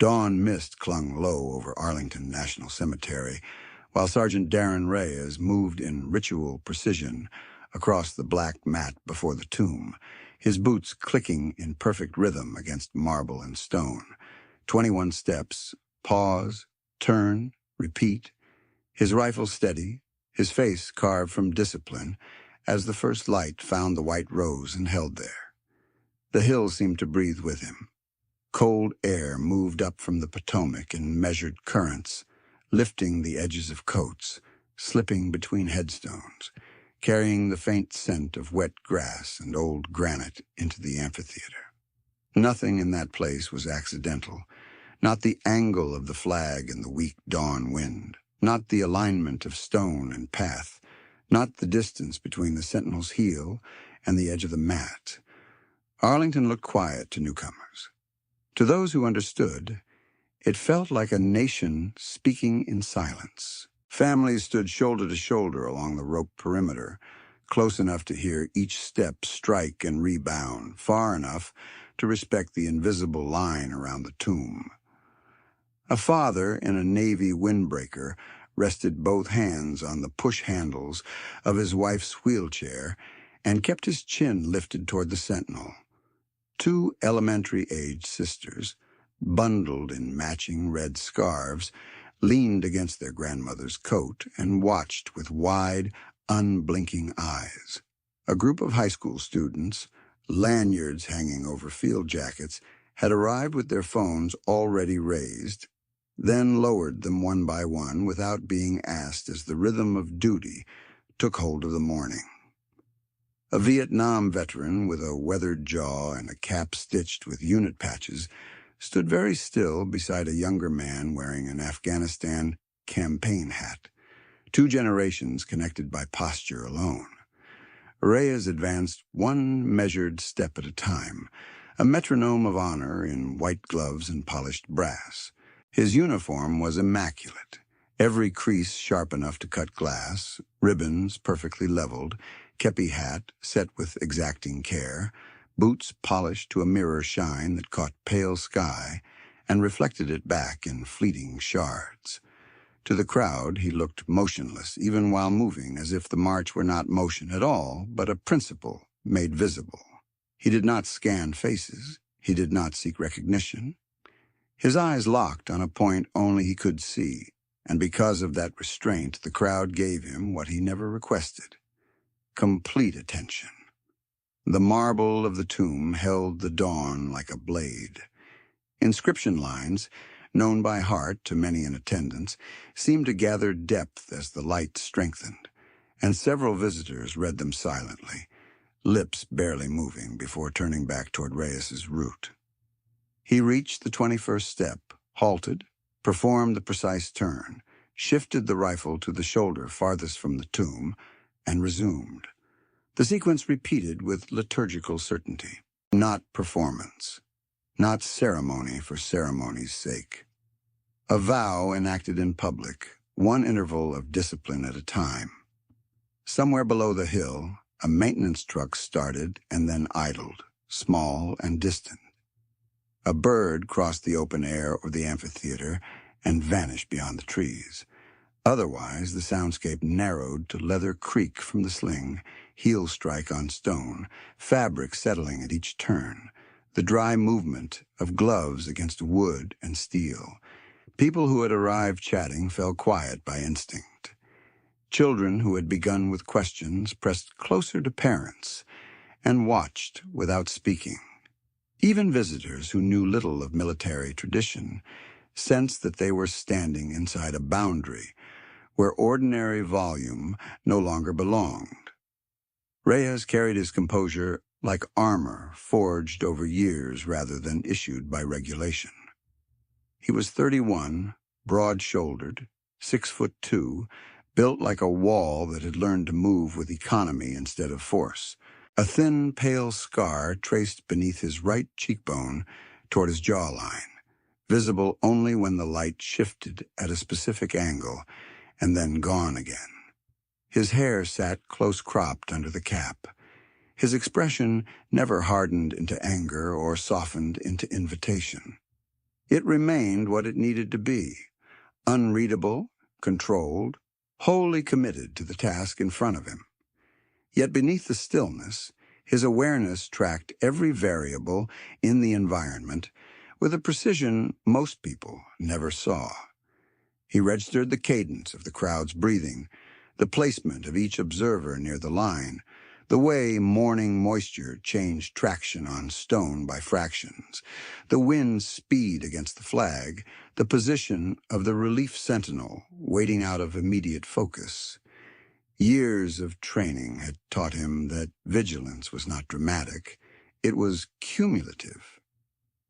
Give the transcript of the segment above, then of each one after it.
Dawn mist clung low over Arlington National Cemetery, while Sergeant Darren Reyes moved in ritual precision across the black mat before the tomb, his boots clicking in perfect rhythm against marble and stone. 21 steps, pause, turn, repeat, his rifle steady, his face carved from discipline, as the first light found the white rose and held there. The hill seemed to breathe with him. Cold air moved up from the Potomac in measured currents, lifting the edges of coats, slipping between headstones, carrying the faint scent of wet grass and old granite into the amphitheater. Nothing in that place was accidental, not the angle of the flag in the weak dawn wind, not the alignment of stone and path, not the distance between the sentinel's heel and the edge of the mat. Arlington looked quiet to newcomers. To those who understood, it felt like a nation speaking in silence. Families stood shoulder to shoulder along the rope perimeter, close enough to hear each step strike and rebound, far enough to respect the invisible line around the tomb. A father in a Navy windbreaker rested both hands on the push handles of his wife's wheelchair and kept his chin lifted toward the sentinel. Two elementary-aged sisters, bundled in matching red scarves, leaned against their grandmother's coat and watched with wide, unblinking eyes. A group of high school students, lanyards hanging over field jackets, had arrived with their phones already raised, then lowered them one by one without being asked as the rhythm of duty took hold of the morning. A Vietnam veteran with a weathered jaw and a cap stitched with unit patches stood very still beside a younger man wearing an Afghanistan campaign hat, 2 generations connected by posture alone. Reyes advanced one measured step at a time, a metronome of honor in white gloves and polished brass. His uniform was immaculate, every crease sharp enough to cut glass, ribbons perfectly leveled, kepi hat set with exacting care, boots polished to a mirror shine that caught pale sky and reflected it back in fleeting shards. To the crowd, he looked motionless, even while moving, as if the march were not motion at all, but a principle made visible. He did not scan faces. He did not seek recognition. His eyes locked on a point only he could see, and because of that restraint, the crowd gave him what he never requested: complete attention. The marble of the tomb held the dawn like a blade. Inscription lines, known by heart to many in attendance, seemed to gather depth as the light strengthened, and several visitors read them silently, lips barely moving before turning back toward Reyes's route. He reached the 21st step, halted, performed the precise turn, shifted the rifle to the shoulder farthest from the tomb, and resumed. The sequence repeated with liturgical certainty, not performance, not ceremony for ceremony's sake. A vow enacted in public, one interval of discipline at a time. Somewhere below the hill, a maintenance truck started and then idled, small and distant. A bird crossed the open air or the amphitheater and vanished beyond the trees. Otherwise, the soundscape narrowed to leather creak from the sling, heel strike on stone, fabric settling at each turn, the dry movement of gloves against wood and steel. People who had arrived chatting fell quiet by instinct. Children who had begun with questions pressed closer to parents and watched without speaking. Even visitors who knew little of military tradition sensed that they were standing inside a boundary where ordinary volume no longer belonged. Reyes carried his composure like armor forged over years rather than issued by regulation. He was 31, broad-shouldered, 6'2", built like a wall that had learned to move with economy instead of force. A thin, pale scar traced beneath his right cheekbone toward his jawline, visible only when the light shifted at a specific angle and then gone again. His hair sat close-cropped under the cap. His expression never hardened into anger or softened into invitation. It remained what it needed to be, unreadable, controlled, wholly committed to the task in front of him. Yet beneath the stillness, his awareness tracked every variable in the environment with a precision most people never saw. He registered the cadence of the crowd's breathing, the placement of each observer near the line, the way morning moisture changed traction on stone by fractions, the wind's speed against the flag, the position of the relief sentinel waiting out of immediate focus. Years of training had taught him that vigilance was not dramatic, it was cumulative.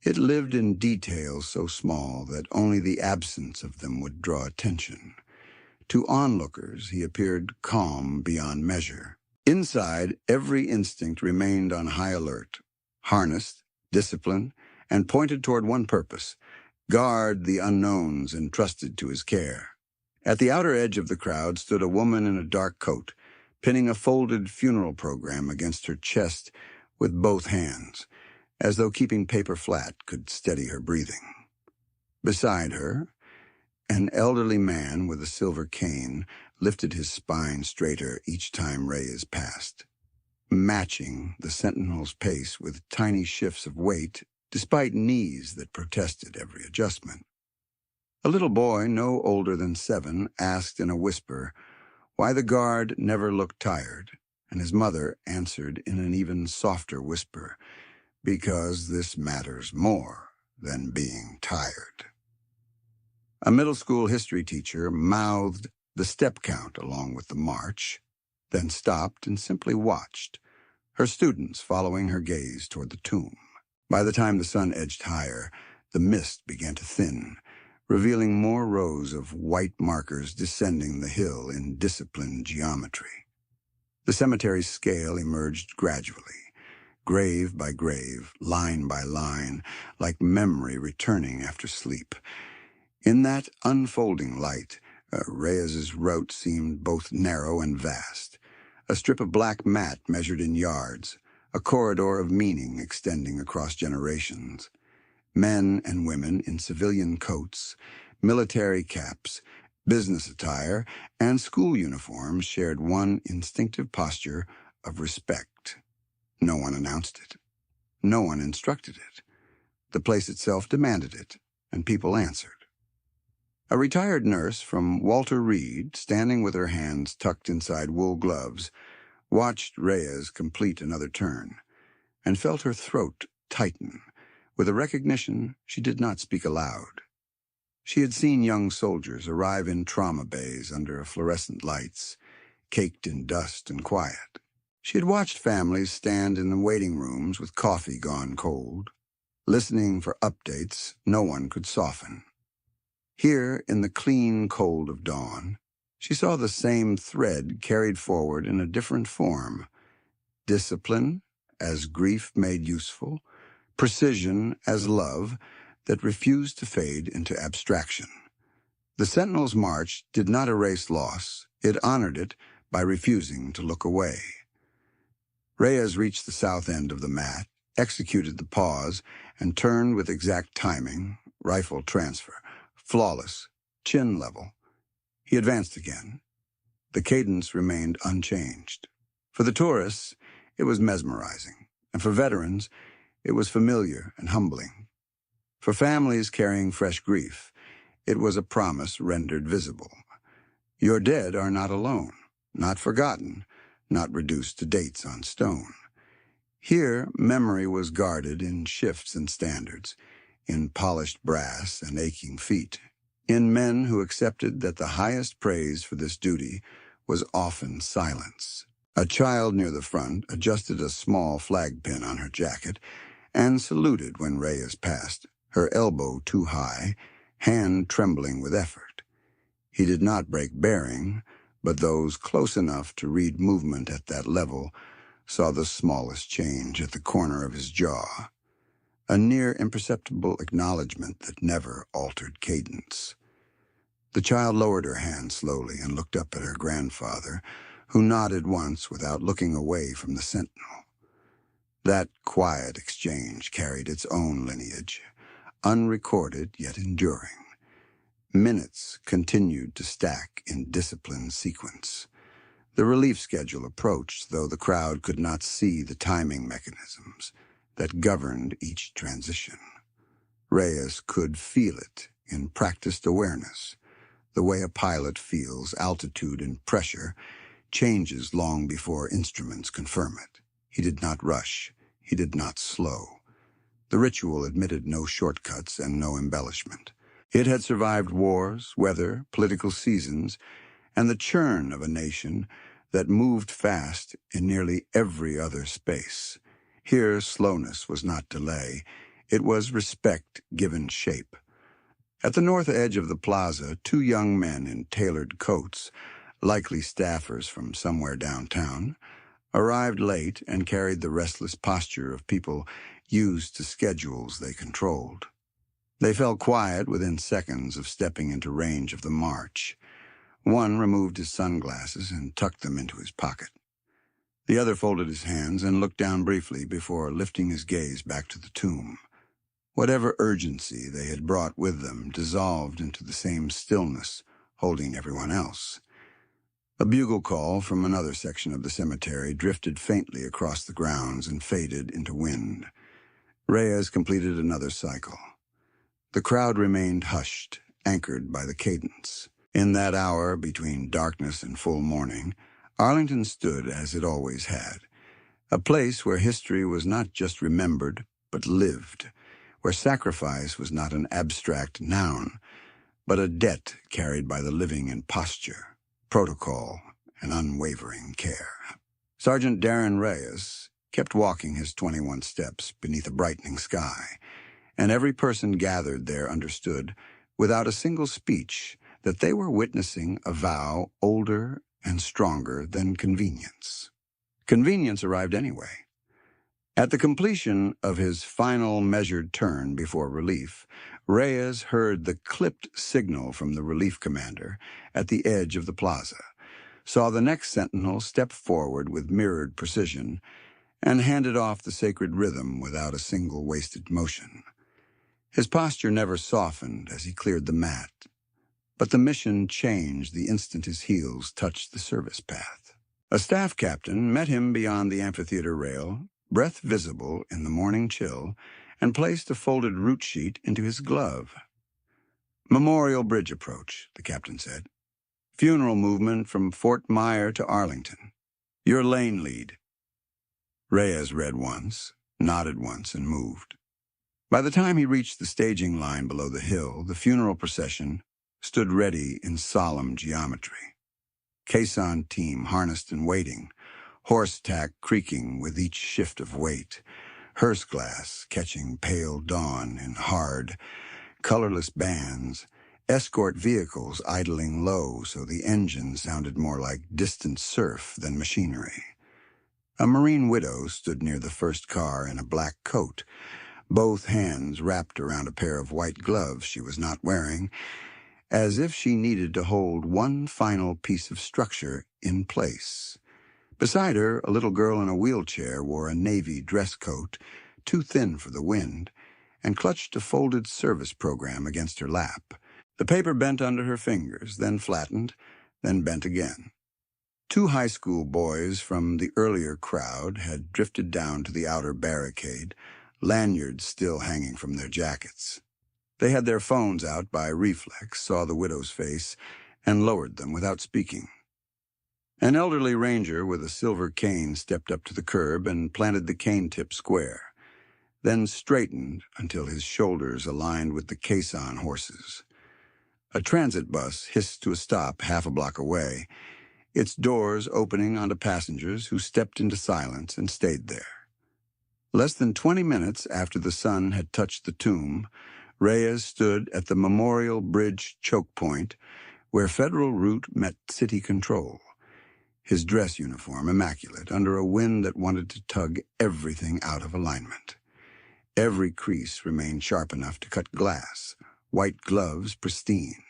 It lived in details so small that only the absence of them would draw attention. To onlookers, he appeared calm beyond measure. Inside, every instinct remained on high alert, harnessed, disciplined, and pointed toward one purpose: guard the unknowns entrusted to his care. At the outer edge of the crowd stood a woman in a dark coat, pinning a folded funeral program against her chest with both hands, as though keeping paper flat could steady her breathing. Beside her, an elderly man with a silver cane lifted his spine straighter each time Reyes passed, matching the sentinel's pace with tiny shifts of weight despite knees that protested every adjustment. A little boy, no older than 7, asked in a whisper why the guard never looked tired, and his mother answered in an even softer whisper, "Because this matters more than being tired." A middle school history teacher mouthed the step count along with the march, then stopped and simply watched, her students following her gaze toward the tomb. By the time the sun edged higher, the mist began to thin, revealing more rows of white markers descending the hill in disciplined geometry. The cemetery's scale emerged gradually, grave by grave, line by line, like memory returning after sleep. In that unfolding light, Reyes's route seemed both narrow and vast, a strip of black mat measured in yards, a corridor of meaning extending across generations. Men and women in civilian coats, military caps, business attire, and school uniforms shared one instinctive posture of respect. No one announced it. No one instructed it. The place itself demanded it, and people answered. A retired nurse from Walter Reed, standing with her hands tucked inside wool gloves, watched Reyes complete another turn, and felt her throat tighten, with a recognition she did not speak aloud. She had seen young soldiers arrive in trauma bays under fluorescent lights, caked in dust and quiet. She had watched families stand in the waiting rooms with coffee gone cold, listening for updates no one could soften. Here, in the clean cold of dawn, she saw the same thread carried forward in a different form: discipline as grief made useful, precision as love that refused to fade into abstraction. The Sentinel's march did not erase loss, it honored it by refusing to look away. Reyes reached the south end of the mat, executed the pause, and turned with exact timing, rifle transfer, flawless, chin level. He advanced again. The cadence remained unchanged. For the tourists, it was mesmerizing, and for veterans, it was familiar and humbling. For families carrying fresh grief, it was a promise rendered visible. Your dead are not alone, not forgotten, not reduced to dates on stone. Here, memory was guarded in shifts and standards, in polished brass and aching feet, in men who accepted that the highest praise for this duty was often silence. A child near the front adjusted a small flag pin on her jacket and saluted when Reyes passed, her elbow too high, hand trembling with effort. He did not break bearing, but those close enough to read movement at that level saw the smallest change at the corner of his jaw, a near imperceptible acknowledgement that never altered cadence. The child lowered her hand slowly and looked up at her grandfather, who nodded once without looking away from the sentinel. That quiet exchange carried its own lineage, unrecorded yet enduring. Minutes continued to stack in disciplined sequence. The relief schedule approached, though the crowd could not see the timing mechanisms that governed each transition. Reyes could feel it in practiced awareness, the way a pilot feels altitude and pressure changes long before instruments confirm it. He did not rush. He did not slow. The ritual admitted no shortcuts and no embellishment. It had survived wars, weather, political seasons, and the churn of a nation that moved fast in nearly every other space. Here, slowness was not delay. It was respect given shape. At the north edge of the plaza, two young men in tailored coats, likely staffers from somewhere downtown, arrived late and carried the restless posture of people used to schedules they controlled. They fell quiet within seconds of stepping into range of the march. One removed his sunglasses and tucked them into his pocket. The other folded his hands and looked down briefly before lifting his gaze back to the tomb. Whatever urgency they had brought with them dissolved into the same stillness, holding everyone else. A bugle call from another section of the cemetery drifted faintly across the grounds and faded into wind. Reyes completed another cycle. The crowd remained hushed, anchored by the cadence. In that hour between darkness and full morning, Arlington stood as it always had, a place where history was not just remembered, but lived, where sacrifice was not an abstract noun, but a debt carried by the living in posture, protocol, and unwavering care. Sergeant Darren Reyes kept walking his 21 steps beneath a brightening sky, and every person gathered there understood, without a single speech, that they were witnessing a vow older and stronger than convenience. Convenience arrived anyway. At the completion of his final measured turn before relief, Reyes heard the clipped signal from the relief commander at the edge of the plaza, saw the next sentinel step forward with mirrored precision, and handed off the sacred rhythm without a single wasted motion. His posture never softened as he cleared the mat, but the mission changed the instant his heels touched the service path. A staff captain met him beyond the amphitheater rail, breath visible in the morning chill, and placed a folded route sheet into his glove. "Memorial Bridge approach," the captain said. "Funeral movement from Fort Myer to Arlington. Your lane lead." Reyes read once, nodded once, and moved. By the time he reached the staging line below the hill, the funeral procession stood ready in solemn geometry. Caisson team harnessed and waiting, horse tack creaking with each shift of weight, hearse glass catching pale dawn in hard, colorless bands, escort vehicles idling low so the engine sounded more like distant surf than machinery. A Marine widow stood near the first car in a black coat, both hands wrapped around a pair of white gloves she was not wearing, as if she needed to hold one final piece of structure in place. Beside her, a little girl in a wheelchair wore a navy dress coat, too thin for the wind, and clutched a folded service program against her lap. The paper bent under her fingers, then flattened, then bent again. Two high school boys from the earlier crowd had drifted down to the outer barricade, lanyards still hanging from their jackets. They had their phones out by reflex, saw the widow's face, and lowered them without speaking. An elderly ranger with a silver cane stepped up to the curb and planted the cane tip square, then straightened until his shoulders aligned with the caisson horses. A transit bus hissed to a stop half a block away, its doors opening onto passengers who stepped into silence and stayed there. Less than 20 minutes after the sun had touched the tomb, Reyes stood at the Memorial Bridge choke point where Federal Route met city control, his dress uniform immaculate under a wind that wanted to tug everything out of alignment. Every crease remained sharp enough to cut glass, white gloves pristine,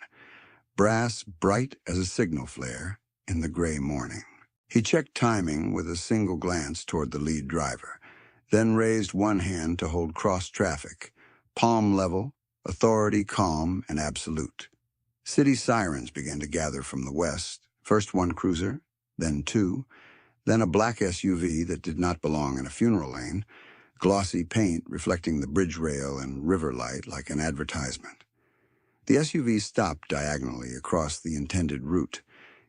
brass bright as a signal flare in the gray morning. He checked timing with a single glance toward the lead driver, then raised one hand to hold cross traffic, palm level, authority calm and absolute. City sirens began to gather from the west, first one cruiser, then two, then a black SUV that did not belong in a funeral lane, glossy paint reflecting the bridge rail and river light like an advertisement. The SUV stopped diagonally across the intended route,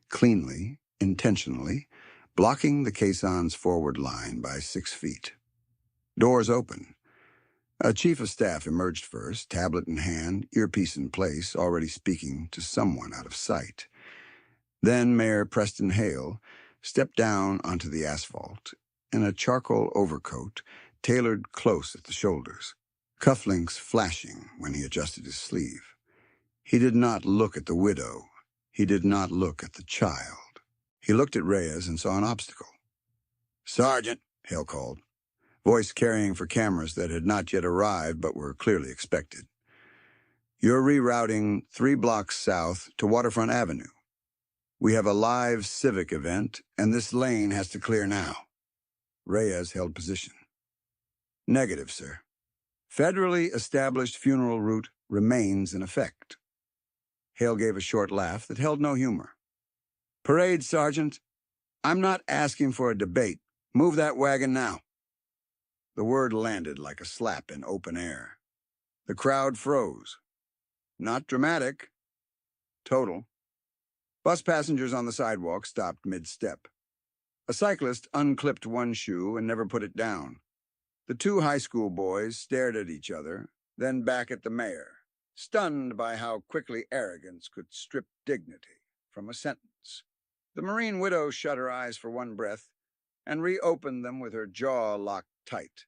cleanly, intentionally, blocking the caisson's forward line by 6 feet. Doors open. A chief of staff emerged first, tablet in hand, earpiece in place, already speaking to someone out of sight. Then Mayor Preston Hale stepped down onto the asphalt in a charcoal overcoat tailored close at the shoulders, cufflinks flashing when he adjusted his sleeve. He did not look at the widow. He did not look at the child. He looked at Reyes and saw an obstacle. "Sergeant," Hale called, voice carrying for cameras that had not yet arrived but were clearly expected. "You're rerouting 3 blocks south to Waterfront Avenue. We have a live civic event, and this lane has to clear now." Reyes held position. "Negative, sir. Federally established funeral route remains in effect." Hale gave a short laugh that held no humor. "Parade, Sergeant. I'm not asking for a debate. Move that wagon now." The word landed like a slap in open air. The crowd froze. Not dramatic. Total. Bus passengers on the sidewalk stopped mid-step. A cyclist unclipped one shoe and never put it down. The 2 high school boys stared at each other, then back at the mayor, stunned by how quickly arrogance could strip dignity from a sentence. The Marine widow shut her eyes for one breath and reopened them with her jaw locked tight.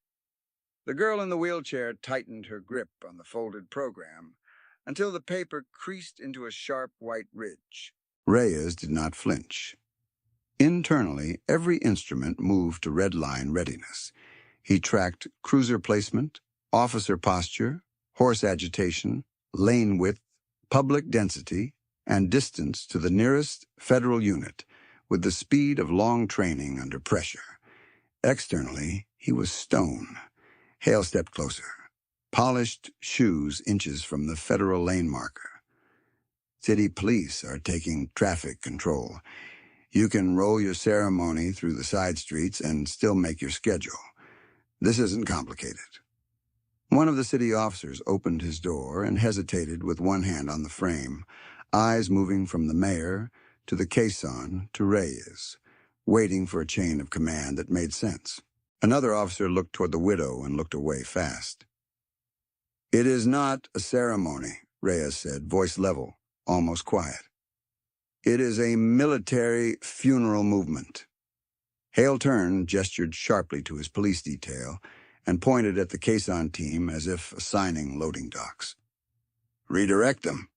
The girl in the wheelchair tightened her grip on the folded program until the paper creased into a sharp white ridge. Reyes did not flinch. Internally, every instrument moved to red line readiness. He tracked cruiser placement, officer posture, horse agitation, lane width, public density, and distance to the nearest federal unit with the speed of long training under pressure. Externally, he was stone. Hale stepped closer. Polished shoes inches from the federal lane marker. "City police are taking traffic control. You can roll your ceremony through the side streets and still make your schedule. This isn't complicated." One of the city officers opened his door and hesitated with one hand on the frame, eyes moving from the mayor to the caisson to Reyes, waiting for a chain of command that made sense. Another officer looked toward the widow and looked away fast. "It is not a ceremony," Reyes said, voice level, almost quiet. "It is a military funeral movement." Hale turned, gestured sharply to his police detail, and pointed at the caisson team as if assigning loading docks. "Redirect them."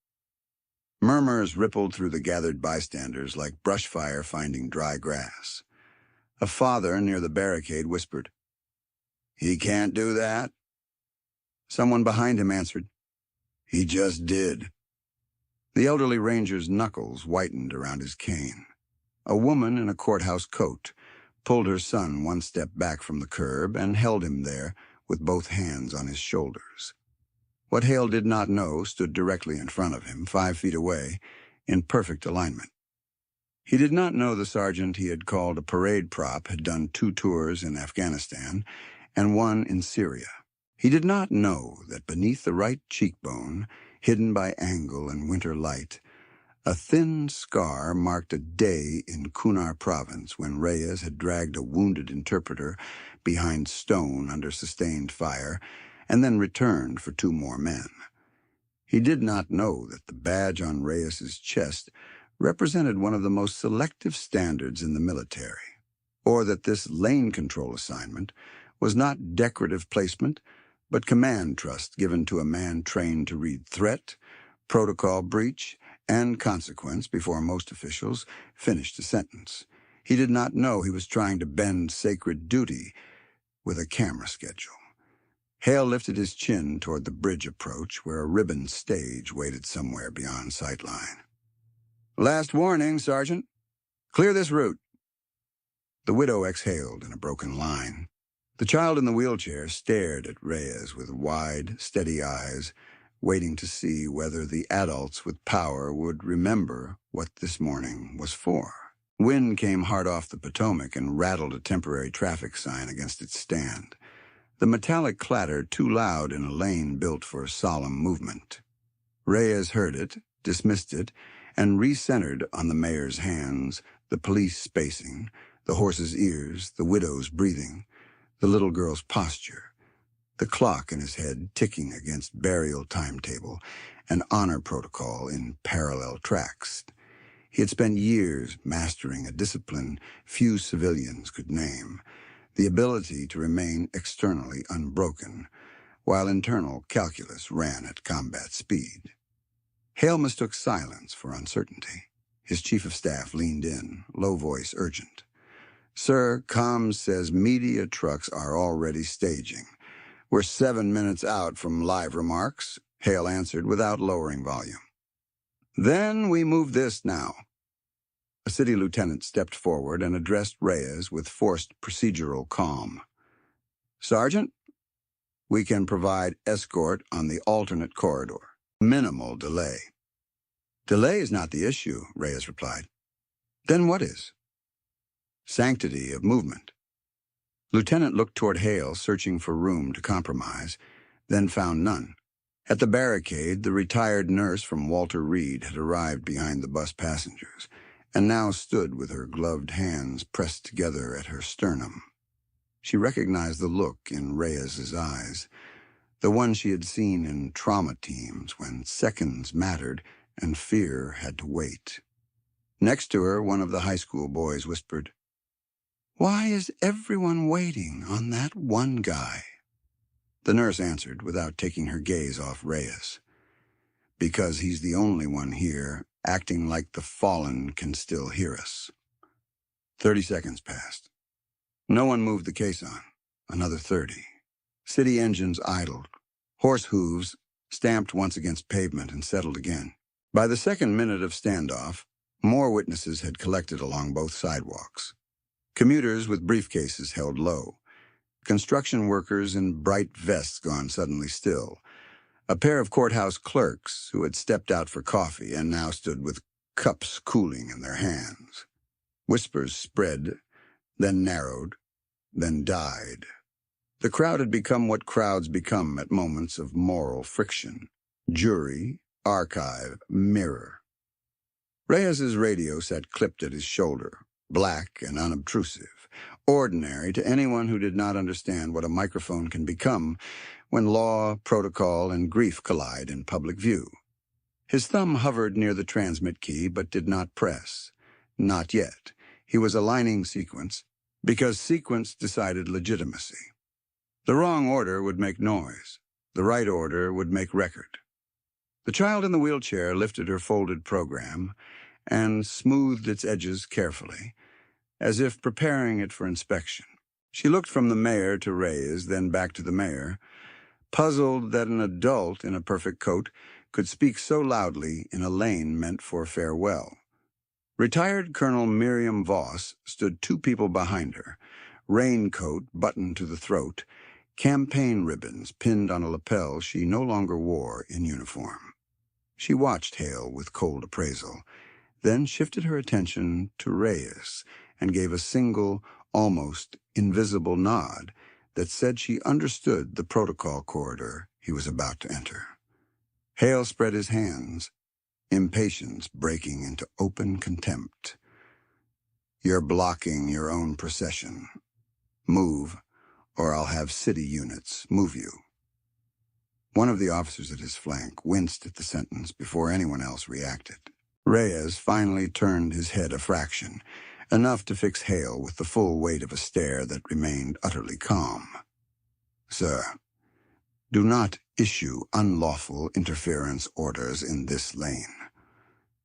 Murmurs rippled through the gathered bystanders like brush fire finding dry grass. A father near the barricade whispered, "He can't do that." Someone behind him answered, "He just did." The elderly ranger's knuckles whitened around his cane. A woman in a courthouse coat pulled her son one step back from the curb and held him there with both hands on his shoulders. What Hale did not know stood directly in front of him, 5 feet away, in perfect alignment. He did not know the sergeant he had called a parade prop had done 2 tours in Afghanistan and 1 in Syria. He did not know that beneath the right cheekbone, hidden by angle and winter light, a thin scar marked a day in Kunar province when Reyes had dragged a wounded interpreter behind stone under sustained fire and then returned for 2 more men. He did not know that the badge on Reyes's chest represented one of the most selective standards in the military, or that this lane control assignment was not decorative placement, but command trust given to a man trained to read threat, protocol breach, and consequence before most officials finished a sentence. He did not know he was trying to bend sacred duty with a camera schedule. Hale lifted his chin toward the bridge approach where a ribbon stage waited somewhere beyond sightline. "Last warning, Sergeant. Clear this route." The widow exhaled in a broken line. The child in the wheelchair stared at Reyes with wide, steady eyes, waiting to see whether the adults with power would remember what this morning was for. Wind came hard off the Potomac and rattled a temporary traffic sign against its stand. The metallic clatter too loud in a lane built for solemn movement. Reyes heard it, dismissed it, and recentered on the mayor's hands, the police spacing, the horse's ears, the widow's breathing, the little girl's posture, the clock in his head ticking against burial timetable and honor protocol in parallel tracks. He had spent years mastering a discipline few civilians could name, the ability to remain externally unbroken, while internal calculus ran at combat speed. Hale mistook silence for uncertainty. His chief of staff leaned in, low voice urgent. "Sir, comms says media trucks are already staging. We're 7 minutes out from live remarks," Hale answered without lowering volume. "Then we move this now." A city lieutenant stepped forward and addressed Reyes with forced procedural calm. "Sergeant, we can provide escort on the alternate corridor. Minimal delay." "Delay is not the issue," Reyes replied. "Then what is?" "Sanctity of movement." Lieutenant looked toward Hale, searching for room to compromise, then found none. At the barricade, the retired nurse from Walter Reed had arrived behind the bus passengers, and now stood with her gloved hands pressed together at her sternum. She recognized the look in Reyes's eyes, the one she had seen in trauma teams when seconds mattered and fear had to wait. Next to her, one of the high school boys whispered, "Why is everyone waiting on that one guy?" The nurse answered without taking her gaze off Reyes. "Because he's the only one here, acting like the fallen can still hear us." 30 seconds passed. No one moved the caisson. Another 30. City engines idled. Horse hooves stamped once against pavement and settled again. By the second minute of standoff, more witnesses had collected along both sidewalks. Commuters with briefcases held low. Construction workers in bright vests gone suddenly still. A pair of courthouse clerks who had stepped out for coffee and now stood with cups cooling in their hands. Whispers spread, then narrowed, then died. The crowd had become what crowds become at moments of moral friction. Jury, archive, mirror. Reyes's radio sat clipped at his shoulder, black and unobtrusive, ordinary to anyone who did not understand what a microphone can become when law, protocol, and grief collide in public view. His thumb hovered near the transmit key but did not press. Not yet. He was aligning sequence, because sequence decided legitimacy. The wrong order would make noise. The right order would make record. The child in the wheelchair lifted her folded program and smoothed its edges carefully, as if preparing it for inspection. She looked from the mayor to Reyes, then back to the mayor, puzzled that an adult in a perfect coat could speak so loudly in a lane meant for farewell. Retired Colonel Miriam Voss stood 2 people behind her, raincoat buttoned to the throat, campaign ribbons pinned on a lapel she no longer wore in uniform. She watched Hale with cold appraisal, then shifted her attention to Reyes and gave a single, almost invisible nod that said she understood the protocol corridor he was about to enter. Hale spread his hands, impatience breaking into open contempt. "You're blocking your own procession. Move, or I'll have city units move you." One of the officers at his flank winced at the sentence before anyone else reacted. Reyes finally turned his head a fraction, enough to fix Hale with the full weight of a stare that remained utterly calm. "Sir, do not issue unlawful interference orders in this lane."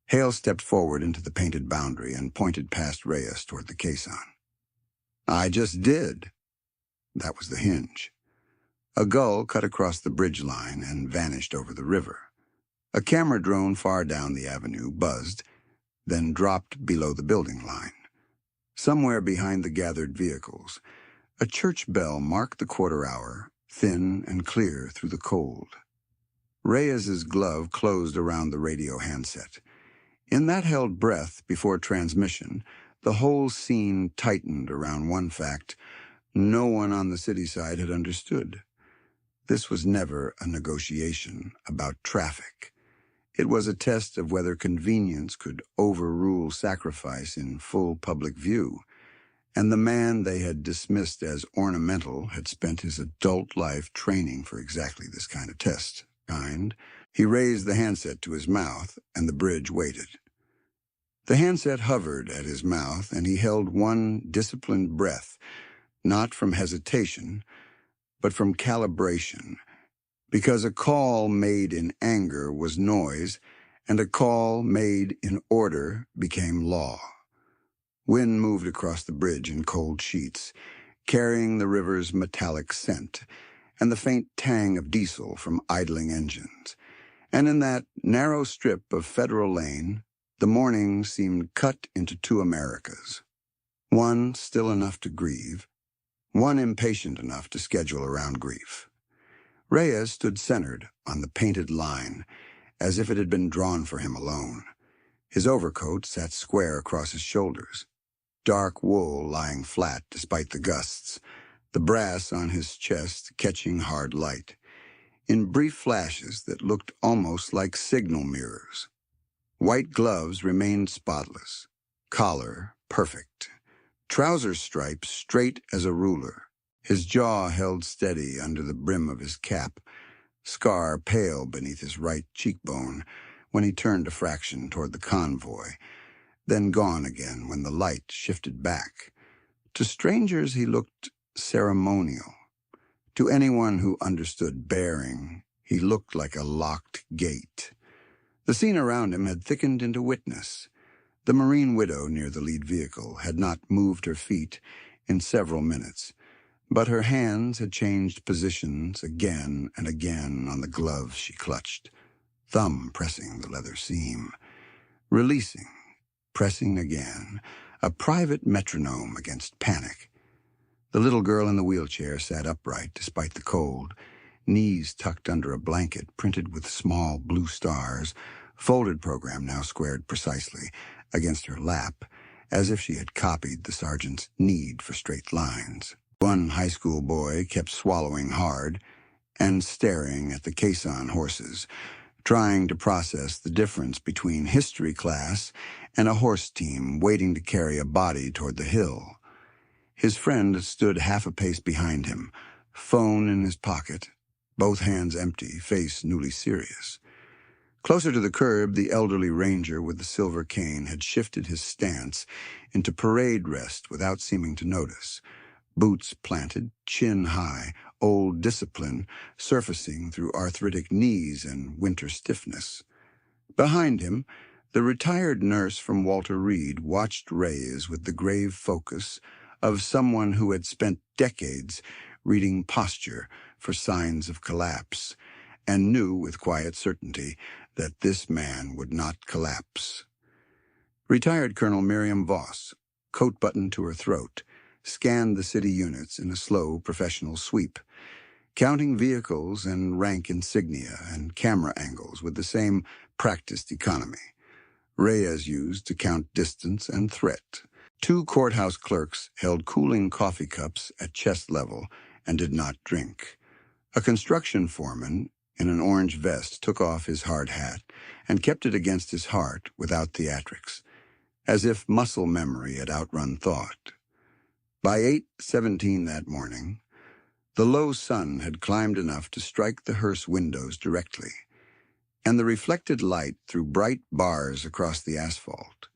Hale stepped forward into the painted boundary and pointed past Reyes toward the caisson. "I just did." That was the hinge. A gull cut across the bridge line and vanished over the river. A camera drone far down the avenue buzzed, then dropped below the building line. Somewhere behind the gathered vehicles, a church bell marked the quarter hour, thin and clear through the cold. Reyes's glove closed around the radio handset. In that held breath before transmission, the whole scene tightened around one fact no one on the city side had understood. This was never a negotiation about traffic. It was a test of whether convenience could overrule sacrifice in full public view. And the man they had dismissed as ornamental had spent his adult life training for exactly this kind of test. He raised the handset to his mouth, and the bridge waited. The handset hovered at his mouth, and he held one disciplined breath, not from hesitation, but from calibration, because a call made in anger was noise, and a call made in order became law. Wind moved across the bridge in cold sheets, carrying the river's metallic scent and the faint tang of diesel from idling engines. And in that narrow strip of Federal Lane, the morning seemed cut into two Americas. One still enough to grieve, one impatient enough to schedule around grief. Reyes stood centered on the painted line, as if it had been drawn for him alone. His overcoat sat square across his shoulders, dark wool lying flat despite the gusts, the brass on his chest catching hard light, in brief flashes that looked almost like signal mirrors. White gloves remained spotless, collar perfect, trouser stripes straight as a ruler, his jaw held steady under the brim of his cap, scar pale beneath his right cheekbone when he turned a fraction toward the convoy, then gone again when the light shifted back. To strangers he looked ceremonial. To anyone who understood bearing, he looked like a locked gate. The scene around him had thickened into witness. The Marine widow near the lead vehicle had not moved her feet in several minutes, but her hands had changed positions again and again on the glove she clutched, thumb pressing the leather seam, releasing, pressing again, a private metronome against panic. The little girl in the wheelchair sat upright despite the cold, knees tucked under a blanket printed with small blue stars, folded program now squared precisely against her lap, as if she had copied the sergeant's need for straight lines. One high school boy kept swallowing hard and staring at the caisson horses, trying to process the difference between history class and a horse team waiting to carry a body toward the hill. His friend stood half a pace behind him, phone in his pocket, both hands empty, face newly serious. Closer to the curb, the elderly ranger with the silver cane had shifted his stance into parade rest without seeming to notice, boots planted, chin high, old discipline surfacing through arthritic knees and winter stiffness. Behind him, the retired nurse from Walter Reed watched Reyes with the grave focus of someone who had spent decades reading posture for signs of collapse, and knew with quiet certainty that this man would not collapse. Retired Colonel Miriam Voss, coat buttoned to her throat, scanned the city units in a slow professional sweep, counting vehicles and rank insignia and camera angles with the same practiced economy Reyes used to count distance and threat. Two courthouse clerks held cooling coffee cups at chest level and did not drink. A construction foreman in an orange vest took off his hard hat and kept it against his heart without theatrics, as if muscle memory had outrun thought. By 8:17 that morning, the low sun had climbed enough to strike the hearse windows directly, and the reflected light threw bright bars across the asphalt,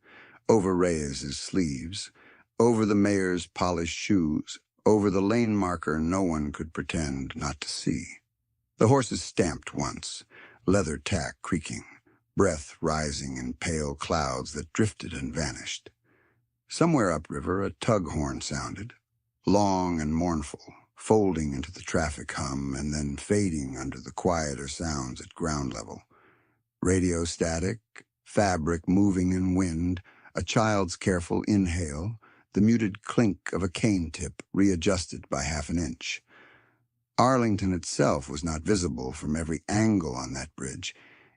over Reyes's sleeves, over the mayor's polished shoes, over the lane marker no one could pretend not to see. The horses stamped once, leather tack creaking, breath rising in pale clouds that drifted and vanished. Somewhere upriver a tug horn sounded, long and mournful, folding into the traffic hum and then fading under the quieter sounds at ground level. Radio static, fabric moving in wind, a child's careful inhale, the muted clink of a cane tip readjusted by half an inch. Arlington itself was not visible from every angle on that bridge,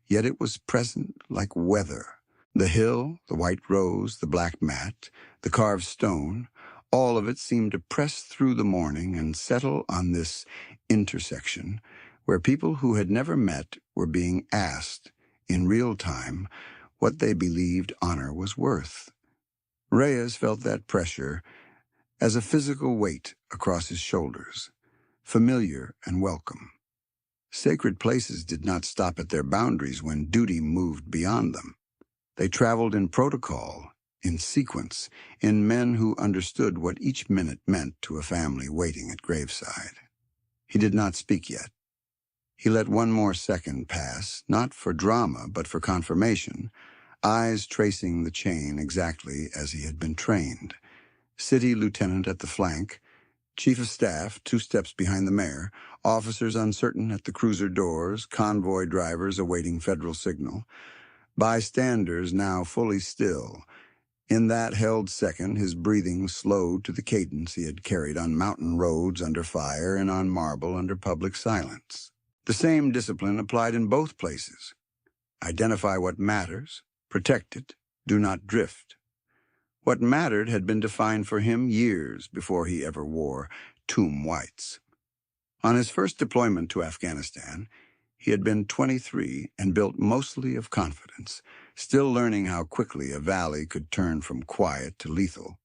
yet it was present like weather. The hill, the white rose, the black mat, the carved stone, all of it seemed to press through the morning and settle on this intersection where people who had never met were being asked, in real time, what they believed honor was worth. Reyes felt that pressure as a physical weight across his shoulders, familiar and welcome. Sacred places did not stop at their boundaries when duty moved beyond them. They traveled in protocol, in sequence, in men who understood what each minute meant to a family waiting at graveside. He did not speak yet. He let one more second pass, not for drama, but for confirmation, eyes tracing the chain exactly as he had been trained. City lieutenant at the flank, chief of staff 2 steps behind the mayor, officers uncertain at the cruiser doors, convoy drivers awaiting federal signal, bystanders now fully still. In that held second, his breathing slowed to the cadence he had carried on mountain roads under fire and on marble under public silence. The same discipline applied in both places. Identify what matters, protect it, do not drift. What mattered had been defined for him years before he ever wore tomb whites. On his first deployment to Afghanistan, he had been 23 and built mostly of confidence, still learning how quickly a valley could turn from quiet to lethal.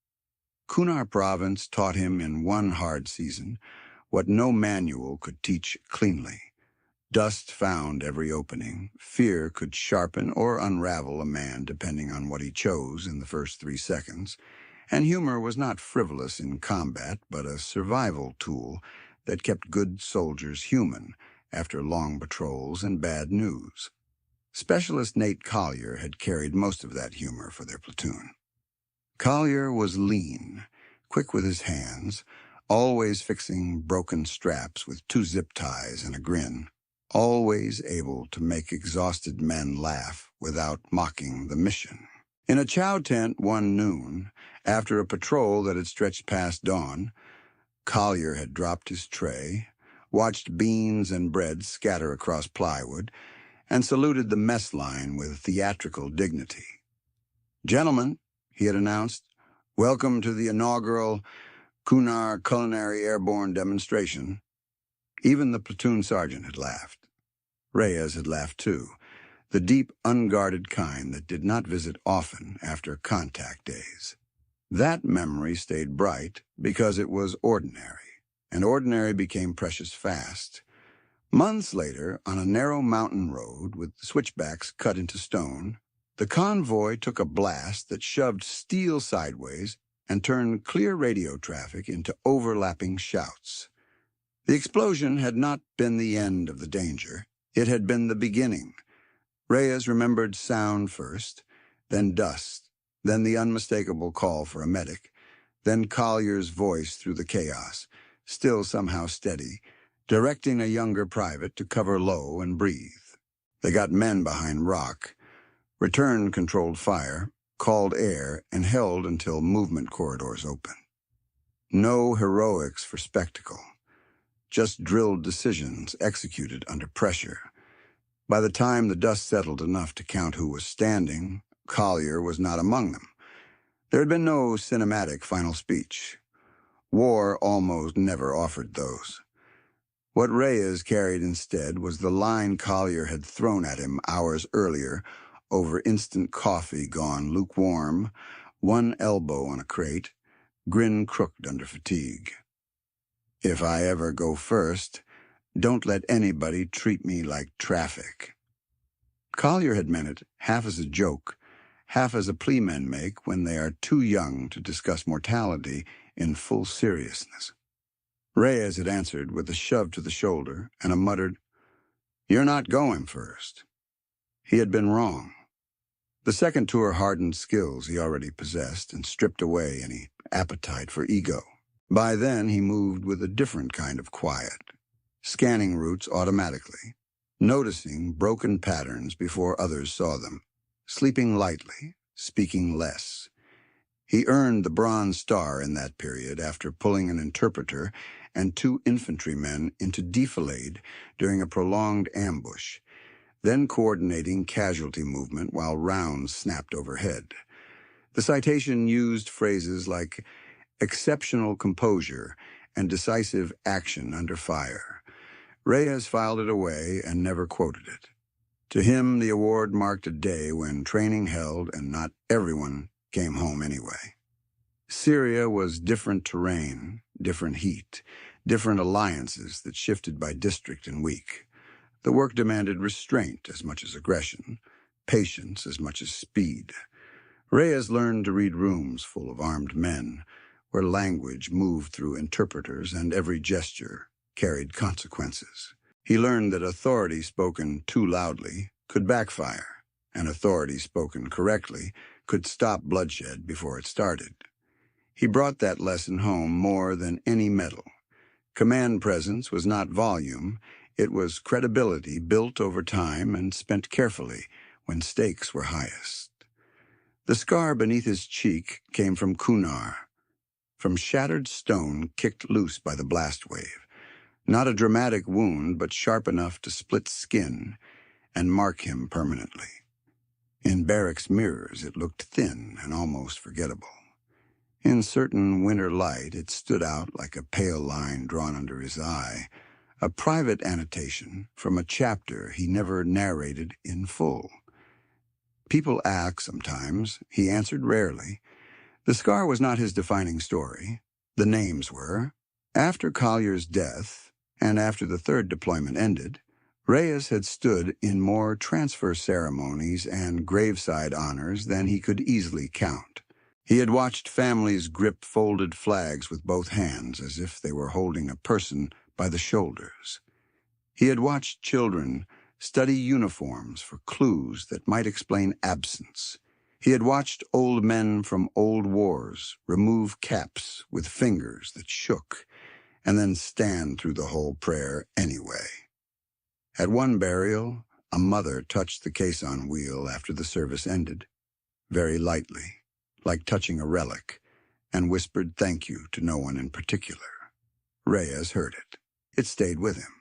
Kunar province taught him in one hard season what no manual could teach cleanly. Dust found every opening. Fear could sharpen or unravel a man depending on what he chose in the first 3 seconds. And humor was not frivolous in combat, but a survival tool that kept good soldiers human after long patrols and bad news. Specialist Nate Collier had carried most of that humor for their platoon. Collier was lean, quick with his hands, always fixing broken straps with 2 zip ties and a grin, always able to make exhausted men laugh without mocking the mission. In a chow tent one noon, after a patrol that had stretched past dawn, Collier had dropped his tray, watched beans and bread scatter across plywood, and saluted the mess line with theatrical dignity. "Gentlemen," he had announced, "welcome to the inaugural Kunar Culinary Airborne Demonstration." Even the platoon sergeant had laughed. Reyes had laughed too, the deep, unguarded kind that did not visit often after contact days. That memory stayed bright because it was ordinary, and ordinary became precious fast. Months later, on a narrow mountain road with switchbacks cut into stone, the convoy took a blast that shoved steel sideways and turned clear radio traffic into overlapping shouts. The explosion had not been the end of the danger. It had been the beginning. Reyes remembered sound first, then dust, then the unmistakable call for a medic, then Collier's voice through the chaos, still somehow steady, directing a younger private to cover low and breathe. They got men behind rock, returned controlled fire, called air, and held until movement corridors opened. No heroics for spectacle, just drilled decisions executed under pressure. By the time the dust settled enough to count who was standing, Collier was not among them. There had been no cinematic final speech. War almost never offered those. What Reyes carried instead was the line Collier had thrown at him hours earlier over instant coffee gone lukewarm, one elbow on a crate, grin crooked under fatigue. "If I ever go first, don't let anybody treat me like traffic." Collier had meant it half as a joke, half as a plea men make when they are too young to discuss mortality in full seriousness. Reyes had answered with a shove to the shoulder and a muttered, "You're not going first." He had been wrong. The second tour hardened skills he already possessed and stripped away any appetite for ego. By then he moved with a different kind of quiet, scanning routes automatically, noticing broken patterns before others saw them, sleeping lightly, speaking less. He earned the Bronze Star in that period after pulling an interpreter and 2 infantrymen into defilade during a prolonged ambush, then coordinating casualty movement while rounds snapped overhead. The citation used phrases like exceptional composure and decisive action under fire. Reyes filed it away and never quoted it. To him, the award marked a day when training held and not everyone came home anyway. Syria was different terrain, different heat, different alliances that shifted by district and week. The work demanded restraint as much as aggression, patience as much as speed. Reyes learned to read rooms full of armed men, where language moved through interpreters and every gesture carried consequences. He learned that authority spoken too loudly could backfire, and authority spoken correctly could stop bloodshed before it started. He brought that lesson home more than any medal. Command presence was not volume, it was credibility built over time and spent carefully when stakes were highest. The scar beneath his cheek came from Kunar, from shattered stone kicked loose by the blast wave. Not a dramatic wound, but sharp enough to split skin and mark him permanently. In barracks mirrors, it looked thin and almost forgettable. In certain winter light, it stood out like a pale line drawn under his eye, a private annotation from a chapter he never narrated in full. People ask sometimes, he answered rarely. The scar was not his defining story. The names were. After Collier's death, and after the third deployment ended, Reyes had stood in more transfer ceremonies and graveside honors than he could easily count. He had watched families grip folded flags with both hands as if they were holding a person by the shoulders. He had watched children study uniforms for clues that might explain absence. He had watched old men from old wars remove caps with fingers that shook and then stand through the whole prayer anyway. At one burial, a mother touched the caisson wheel after the service ended, very lightly, like touching a relic, and whispered thank you to no one in particular. Reyes heard it. It stayed with him.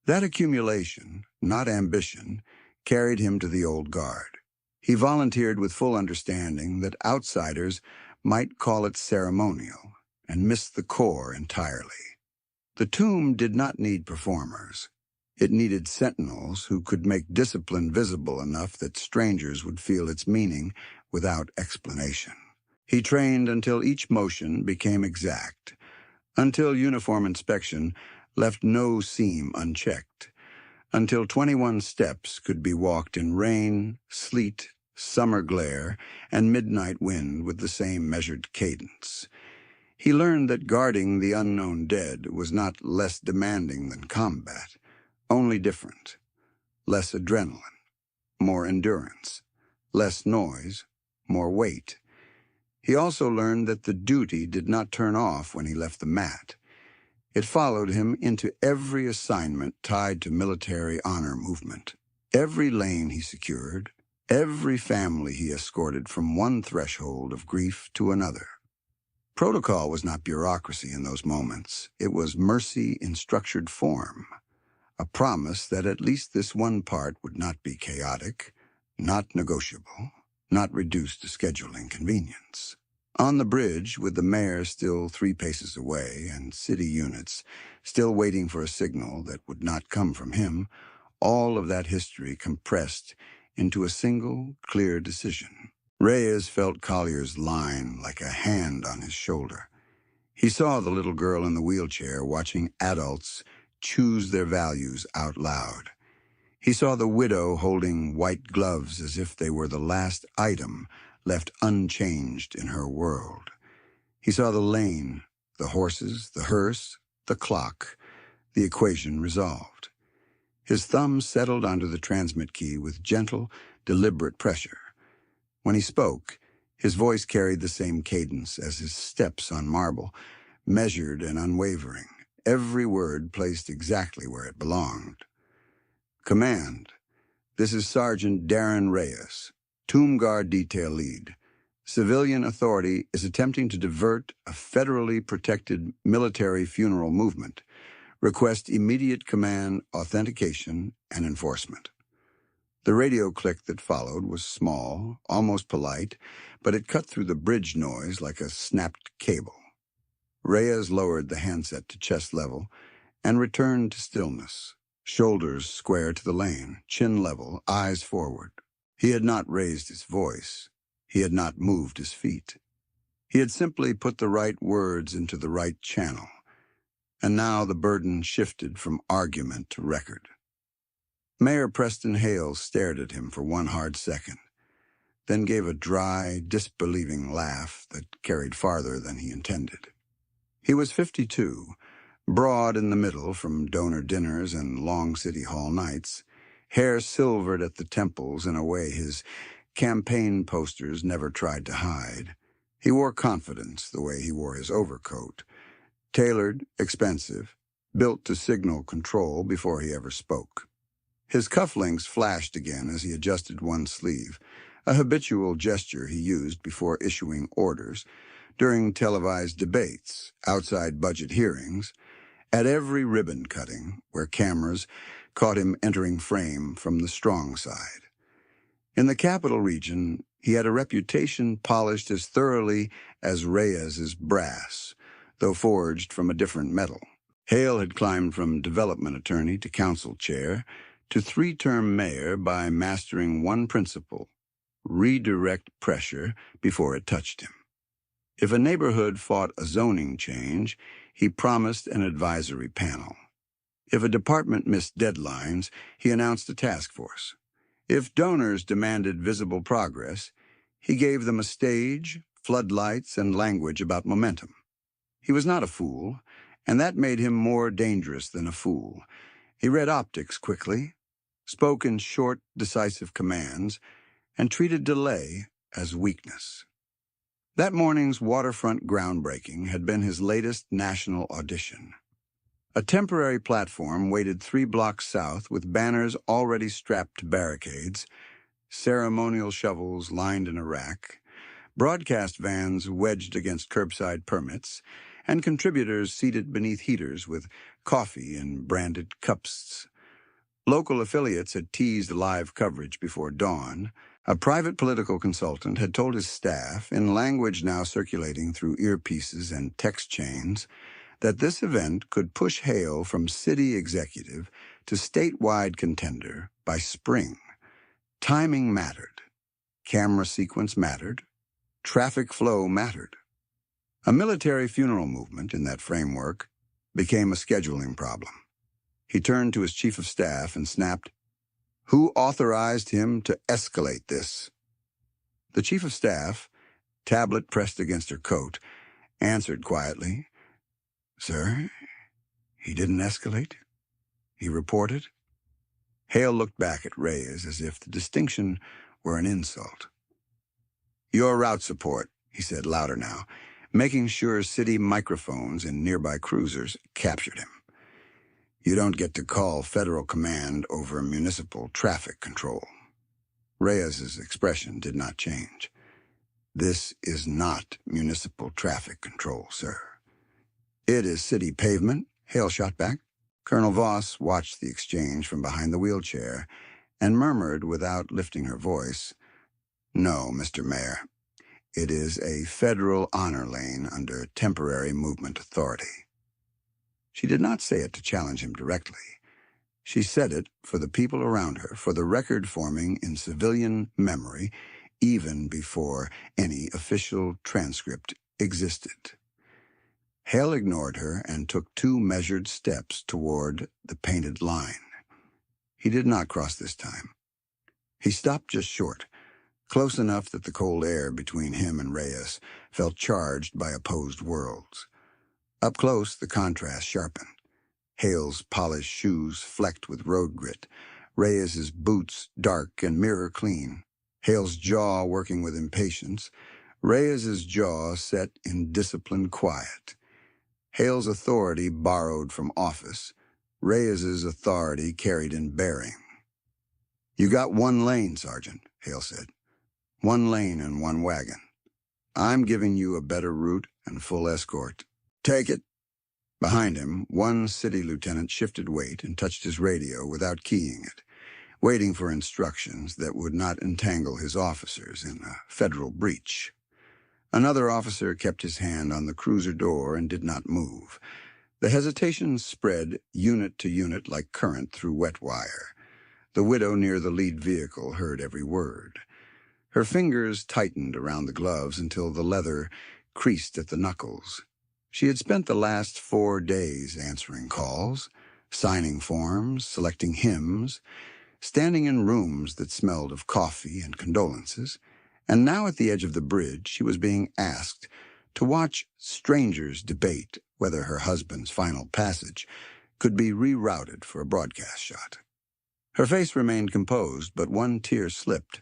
That accumulation, not ambition, carried him to the old guard. He volunteered with full understanding that outsiders might call it ceremonial and miss the core entirely. The tomb did not need performers. It needed sentinels who could make discipline visible enough that strangers would feel its meaning without explanation. He trained until each motion became exact, until uniform inspection left no seam unchecked, until 21 steps could be walked in rain, sleet, summer glare, and midnight wind with the same measured cadence. He learned that guarding the unknown dead was not less demanding than combat, only different. Less adrenaline, more endurance. Less noise, more weight. He also learned that the duty did not turn off when he left the mat. It followed him into every assignment tied to military honor movement, every lane he secured, every family he escorted from one threshold of grief to another. Protocol was not bureaucracy in those moments. It was mercy in structured form, a promise that at least this one part would not be chaotic, not negotiable, not reduced to schedule inconvenience. On the bridge, with the mayor still 3 paces away and city units still waiting for a signal that would not come from him, all of that history compressed into a single, clear decision. Reyes felt Collier's line like a hand on his shoulder. He saw the little girl in the wheelchair watching adults choose their values out loud. He saw the widow holding white gloves as if they were the last item left unchanged in her world. He saw the lane, the horses, the hearse, the clock, the equation resolved. His thumb settled onto the transmit key with gentle, deliberate pressure. When he spoke, his voice carried the same cadence as his steps on marble, measured and unwavering, every word placed exactly where it belonged. Command, this is Sergeant Darren Reyes, Tomb Guard Detail Lead. Civilian authority is attempting to divert a federally protected military funeral movement. Request immediate command, authentication, and enforcement. The radio click that followed was small, almost polite, but it cut through the bridge noise like a snapped cable. Reyes lowered the handset to chest level and returned to stillness, shoulders square to the lane, chin level, eyes forward. He had not raised his voice. He had not moved his feet. He had simply put the right words into the right channel, and now the burden shifted from argument to record. Mayor Preston Hale stared at him for one hard second, then gave a dry, disbelieving laugh that carried farther than he intended. He was 52, broad in the middle from donor dinners and long city hall nights, hair silvered at the temples in a way his campaign posters never tried to hide. He wore confidence the way he wore his overcoat, tailored, expensive, built to signal control before he ever spoke. His cufflinks flashed again as he adjusted one sleeve, a habitual gesture he used before issuing orders, during televised debates, outside budget hearings, at every ribbon cutting where cameras caught him entering frame from the strong side. In the capital region, he had a reputation polished as thoroughly as Reyes's brass, though forged from a different metal. Hale had climbed from development attorney to council chair to three-term mayor by mastering one principle: redirect pressure before it touched him. If a neighborhood fought a zoning change, he promised an advisory panel. If a department missed deadlines, he announced a task force. If donors demanded visible progress, he gave them a stage, floodlights, and language about momentum. He was not a fool, and that made him more dangerous than a fool. He read optics quickly, spoke in short, decisive commands, and treated delay as weakness. That morning's waterfront groundbreaking had been his latest national audition. A temporary platform waited 3 blocks south with banners already strapped to barricades, ceremonial shovels lined in a rack, broadcast vans wedged against curbside permits, and contributors seated beneath heaters with coffee in branded cups. Local affiliates had teased live coverage before dawn. A private political consultant had told his staff, in language now circulating through earpieces and text chains, that this event could push Hale from city executive to statewide contender by spring. Timing mattered. Camera sequence mattered. Traffic flow mattered. A military funeral movement in that framework became a scheduling problem. He turned to his chief of staff and snapped, "Who authorized him to escalate this?" The chief of staff, tablet pressed against her coat, answered quietly, "Sir, he didn't escalate. He reported." Hale looked back at Reyes as if the distinction were an insult. "Your route support," he said louder now, making sure city microphones in nearby cruisers captured him. "You don't get to call federal command over municipal traffic control." Reyes's expression did not change. "This is not municipal traffic control, sir." "It is city pavement," Hale shot back. Colonel Voss watched the exchange from behind the wheelchair and murmured without lifting her voice, "No, Mr. Mayor. It is a federal honor lane under temporary movement authority." She did not say it to challenge him directly. She said it for the people around her, for the record forming in civilian memory, even before any official transcript existed. Hale ignored her and took 2 measured steps toward the painted line. He did not cross this time. He stopped just short, close enough that the cold air between him and Reyes felt charged by opposed worlds. Up close, the contrast sharpened. Hale's polished shoes flecked with road grit, Reyes's boots dark and mirror clean. Hale's jaw working with impatience, Reyes's jaw set in disciplined quiet. Hale's authority borrowed from office, Reyes's authority carried in bearing. "You got 1 lane, Sergeant," Hale said. "1 lane and 1 wagon. I'm giving you a better route and full escort. Take it. Behind him, one city lieutenant shifted weight and touched his radio without keying it, waiting for instructions that would not entangle his officers in a federal breach. Another officer kept his hand on the cruiser door and did not move. The hesitation spread unit to unit like current through wet wire. The widow near the lead vehicle heard every word. Her fingers tightened around the gloves until the leather creased at the knuckles. She had spent the last 4 days answering calls, signing forms, selecting hymns, standing in rooms that smelled of coffee and condolences, and now at the edge of the bridge she was being asked to watch strangers debate whether her husband's final passage could be rerouted for a broadcast shot. Her face remained composed, but one tear slipped,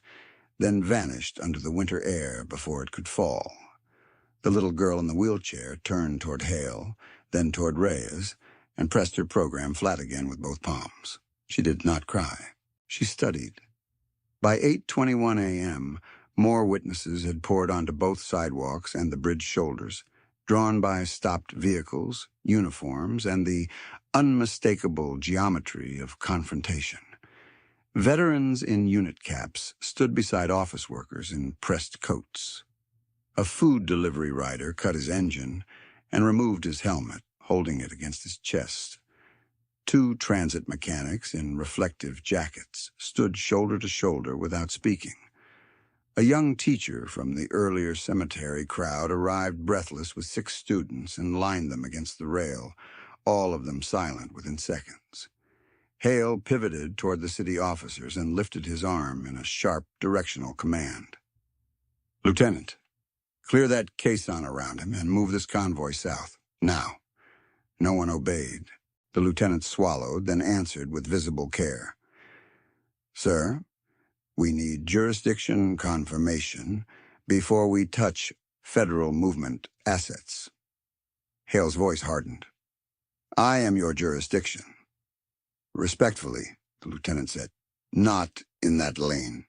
then vanished under the winter air before it could fall. The little girl in the wheelchair turned toward Hale, then toward Reyes, and pressed her program flat again with both palms. She did not cry. She studied. By 8:21 a.m., more witnesses had poured onto both sidewalks and the bridge shoulders, drawn by stopped vehicles, uniforms, and the unmistakable geometry of confrontation. Veterans in unit caps stood beside office workers in pressed coats. A food delivery rider cut his engine and removed his helmet, holding it against his chest. 2 transit mechanics in reflective jackets stood shoulder to shoulder without speaking. A young teacher from the earlier cemetery crowd arrived breathless with 6 students and lined them against the rail, all of them silent within seconds. Hale pivoted toward the city officers and lifted his arm in a sharp directional command. "Lieutenant, clear that caisson around him and move this convoy south. Now." No one obeyed. The lieutenant swallowed, then answered with visible care. "Sir, we need jurisdiction confirmation before we touch federal movement assets." Hale's voice hardened. "I am your jurisdiction." "Respectfully," the lieutenant said, "not in that lane."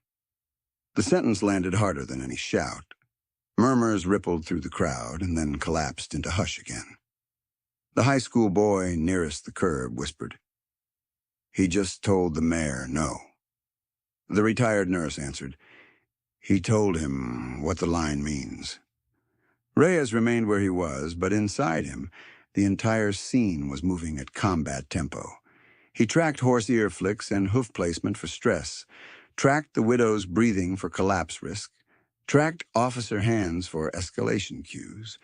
The sentence landed harder than any shout. Murmurs rippled through the crowd and then collapsed into hush again. The high school boy nearest the curb whispered, "He just told the mayor no." The retired nurse answered, "He told him what the line means." Reyes remained where he was, but inside him, the entire scene was moving at combat tempo. He tracked horse ear flicks and hoof placement for stress, tracked the widow's breathing for collapse risk, tracked officer hands for escalation cues,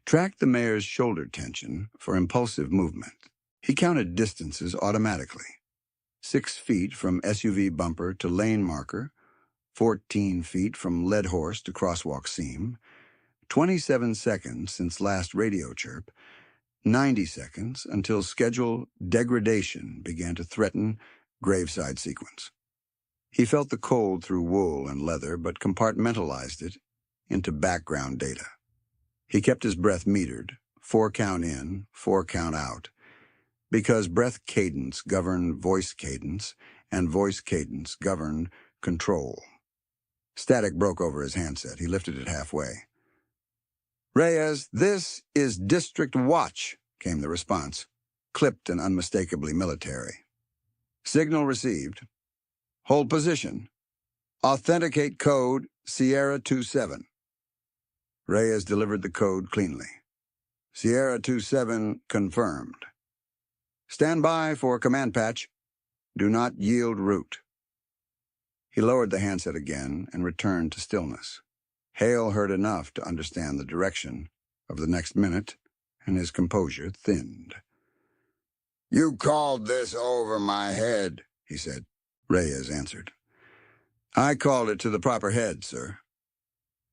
tracked the mayor's shoulder tension for impulsive movement. He counted distances automatically. 6 feet from SUV bumper to lane marker, 14 feet from lead horse to crosswalk seam, 27 seconds since last radio chirp, 90 seconds until schedule degradation began to threaten graveside sequence. He felt the cold through wool and leather, but compartmentalized it into background data. He kept his breath metered, 4 count in, 4 count out, because breath cadence governed voice cadence, and voice cadence governed control. Static broke over his handset. He lifted it halfway. "Reyes, this is District Watch," came the response, clipped and unmistakably military. "Signal received. Hold position. Authenticate code Sierra 27. Reyes delivered the code cleanly. "Sierra 27 confirmed. Stand by for command patch. Do not yield route." He lowered the handset again and returned to stillness. Hale heard enough to understand the direction of the next minute, and his composure thinned. "You called this over my head," he said. Reyes answered. "I called it to the proper head, sir."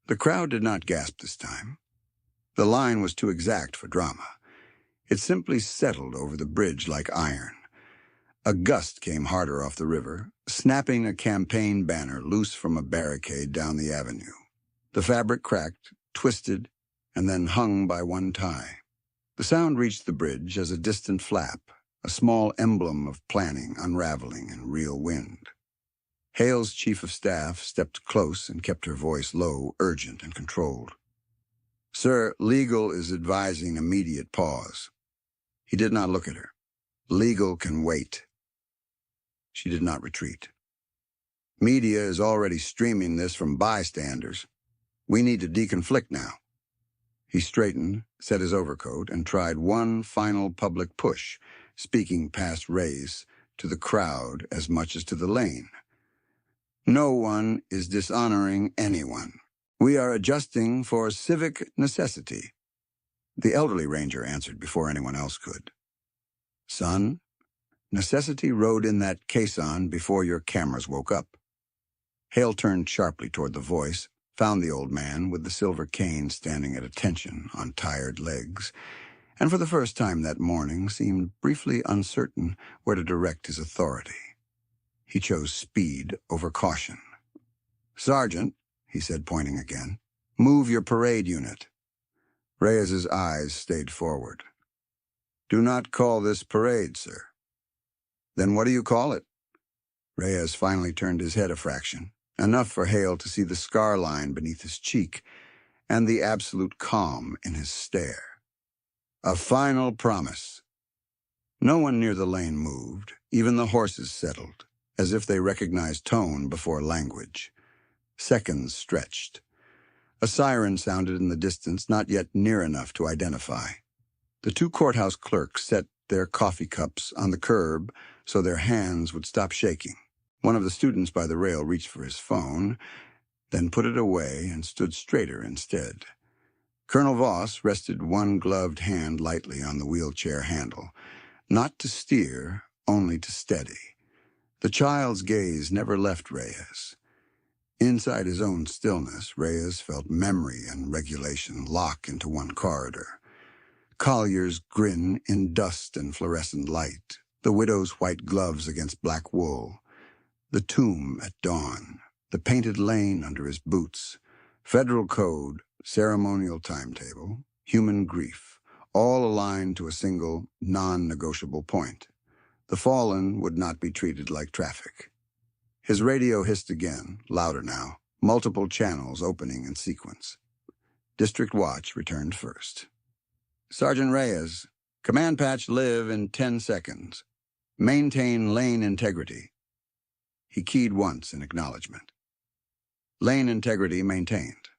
The crowd did not gasp this time. The line was too exact for drama. It simply settled over the bridge like iron. A gust came harder off the river, snapping a campaign banner loose from a barricade down the avenue. The fabric cracked, twisted, and then hung by one tie. The sound reached the bridge as a distant flap, a small emblem of planning unraveling in real wind. Hale's chief of staff stepped close and kept her voice low, urgent, and controlled. Sir, legal is advising immediate pause. He did not look at her. Legal can wait. She did not retreat. Media is already streaming this from bystanders. We need to deconflict now. He straightened, set his overcoat, and tried one final public push, speaking past Reyes to the crowd as much as to the lane. No one is dishonoring anyone. We are adjusting for civic necessity. The elderly ranger answered before anyone else could. Son, necessity rode in that caisson before your cameras woke up. Hale turned sharply toward the voice, found the old man with the silver cane standing at attention on tired legs, and for the first time that morning seemed briefly uncertain where to direct his authority. He chose speed over caution. Sergeant, he said, pointing again, move your parade unit. Reyes's eyes stayed forward. Do not call this parade, sir. Then what do you call it? Reyes finally turned his head a fraction, enough for Hale to see the scar line beneath his cheek and the absolute calm in his stare. A final promise. No one near the lane moved, even the horses settled, as if they recognized tone before language. Seconds stretched. A siren sounded in the distance, not yet near enough to identify. The two courthouse clerks set their coffee cups on the curb so their hands would stop shaking. One of the students by the rail reached for his phone, then put it away and stood straighter instead. Colonel Voss rested one gloved hand lightly on the wheelchair handle, not to steer, only to steady. The child's gaze never left Reyes. Inside his own stillness, Reyes felt memory and regulation lock into one corridor. Collier's grin in dust and fluorescent light, the widow's white gloves against black wool, the tomb at dawn, the painted lane under his boots, federal code, ceremonial timetable, human grief, all aligned to a single, non-negotiable point. The fallen would not be treated like traffic. His radio hissed again, louder now, multiple channels opening in sequence. District Watch returned first. Sergeant Reyes, command patch live in 10 seconds. Maintain lane integrity. He keyed once in acknowledgement. Lane integrity maintained.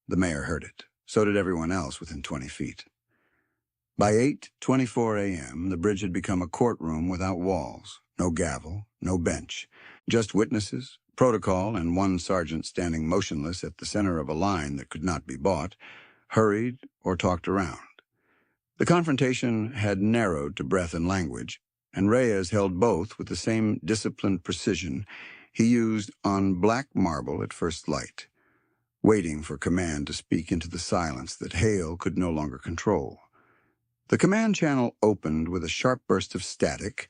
The mayor heard it. So did everyone else within 20 feet. By 8:24 a.m., the bridge had become a courtroom without walls, no gavel, no bench, just witnesses, protocol, and one sergeant standing motionless at the center of a line that could not be bought, hurried, or talked around. The confrontation had narrowed to breath and language, and Reyes held both with the same disciplined precision he used on black marble at first light, waiting for command to speak into the silence that Hale could no longer control. The command channel opened with a sharp burst of static,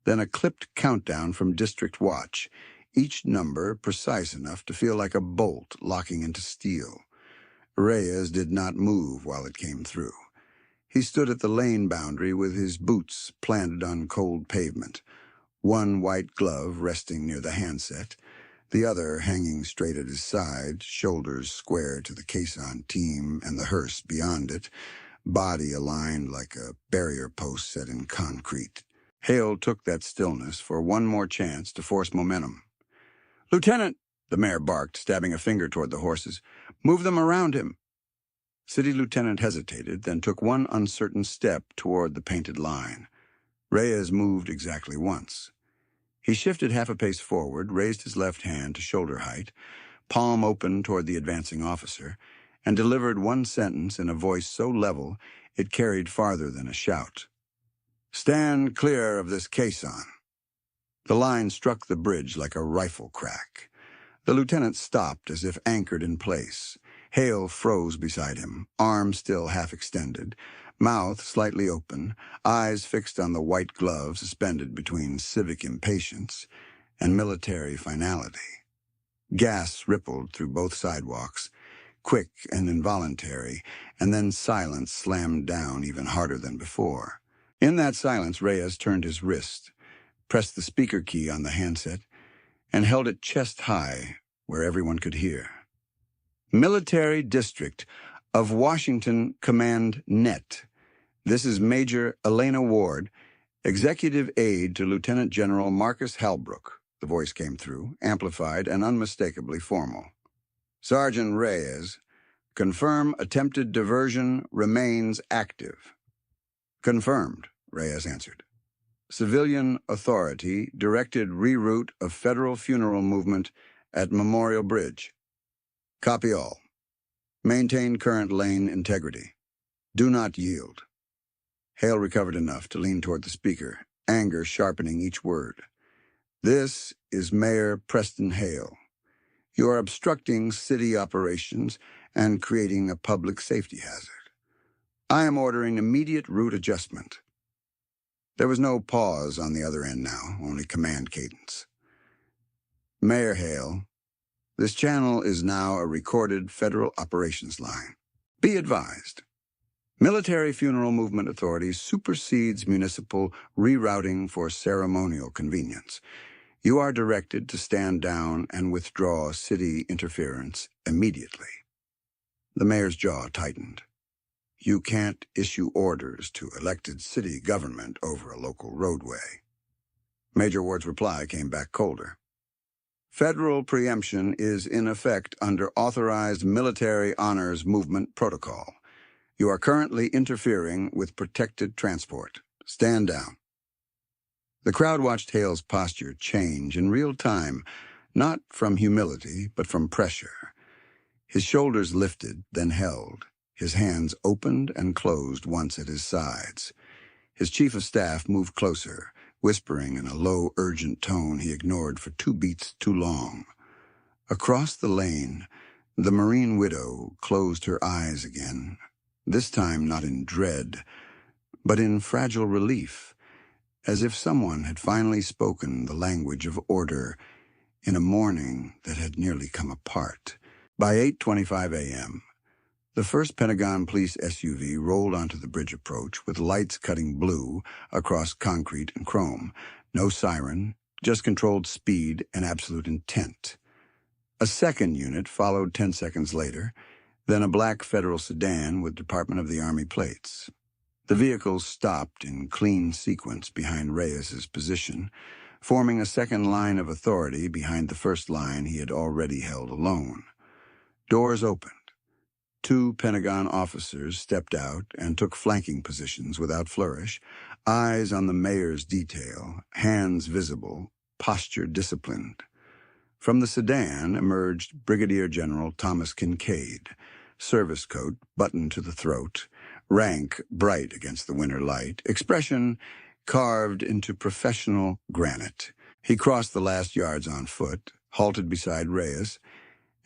then a clipped countdown from District Watch, each number precise enough to feel like a bolt locking into steel. Reyes did not move while it came through. He stood at the lane boundary with his boots planted on cold pavement, one white glove resting near the handset, the other hanging straight at his side, shoulders square to the caisson team and the hearse beyond it, body aligned like a barrier post set in concrete. Hale took that stillness for one more chance to force momentum. "Lieutenant," the mayor barked, stabbing a finger toward the horses, "move them around him." City Lieutenant hesitated, then took one uncertain step toward the painted line. Reyes moved exactly once. He shifted half a pace forward, raised his left hand to shoulder height, palm open toward the advancing officer, and delivered one sentence in a voice so level it carried farther than a shout. "Stand clear of this caisson." The line struck the bridge like a rifle crack. The lieutenant stopped as if anchored in place. Hale froze beside him, arms still half extended, mouth slightly open, eyes fixed on the white glove suspended between civic impatience and military finality. Gas rippled through both sidewalks, quick and involuntary, and then silence slammed down even harder than before. In that silence, Reyes turned his wrist, pressed the speaker key on the handset, and held it chest high where everyone could hear. "Military District, Of Washington Command Net. This is Major Elena Ward, Executive Aide to Lieutenant General Marcus Halbrook. The voice came through, amplified and unmistakably formal. Sergeant Reyes, confirm attempted diversion remains active. Confirmed, Reyes answered. Civilian authority directed reroute of federal funeral movement at Memorial Bridge. Copy all. Maintain current lane integrity. Do not yield. Hale recovered enough to lean toward the speaker, anger sharpening each word. This is Mayor Preston Hale. You are obstructing city operations and creating a public safety hazard. I am ordering immediate route adjustment. There was no pause on the other end now, only command cadence. Mayor Hale, this channel is now a recorded federal operations line. Be advised. Military Funeral Movement Authority supersedes municipal rerouting for ceremonial convenience. You are directed to stand down and withdraw city interference immediately. The mayor's jaw tightened. You can't issue orders to elected city government over a local roadway. Major Ward's reply came back colder. Federal preemption is in effect under authorized military honors movement protocol. You are currently interfering with protected transport. Stand down. The crowd watched Hale's posture change in real time, not from humility, but from pressure. His shoulders lifted, then held. His hands opened and closed once at his sides. His chief of staff moved closer, whispering in a low, urgent tone he ignored for 2 beats too long. Across the lane, the Marine widow closed her eyes again, this time not in dread, but in fragile relief, as if someone had finally spoken the language of order in a morning that had nearly come apart. By 8:25 a.m., the first Pentagon police SUV rolled onto the bridge approach with lights cutting blue across concrete and chrome. No siren, just controlled speed and absolute intent. A second unit followed 10 seconds later, then a black federal sedan with Department of the Army plates. The vehicles stopped in clean sequence behind Reyes's position, forming a second line of authority behind the first line he had already held alone. Doors opened. 2 Pentagon officers stepped out and took flanking positions without flourish, eyes on the mayor's detail, hands visible, posture disciplined. From the sedan emerged Brigadier General Thomas Kincaid, service coat buttoned to the throat, rank bright against the winter light, expression carved into professional granite. He crossed the last yards on foot, halted beside Reyes,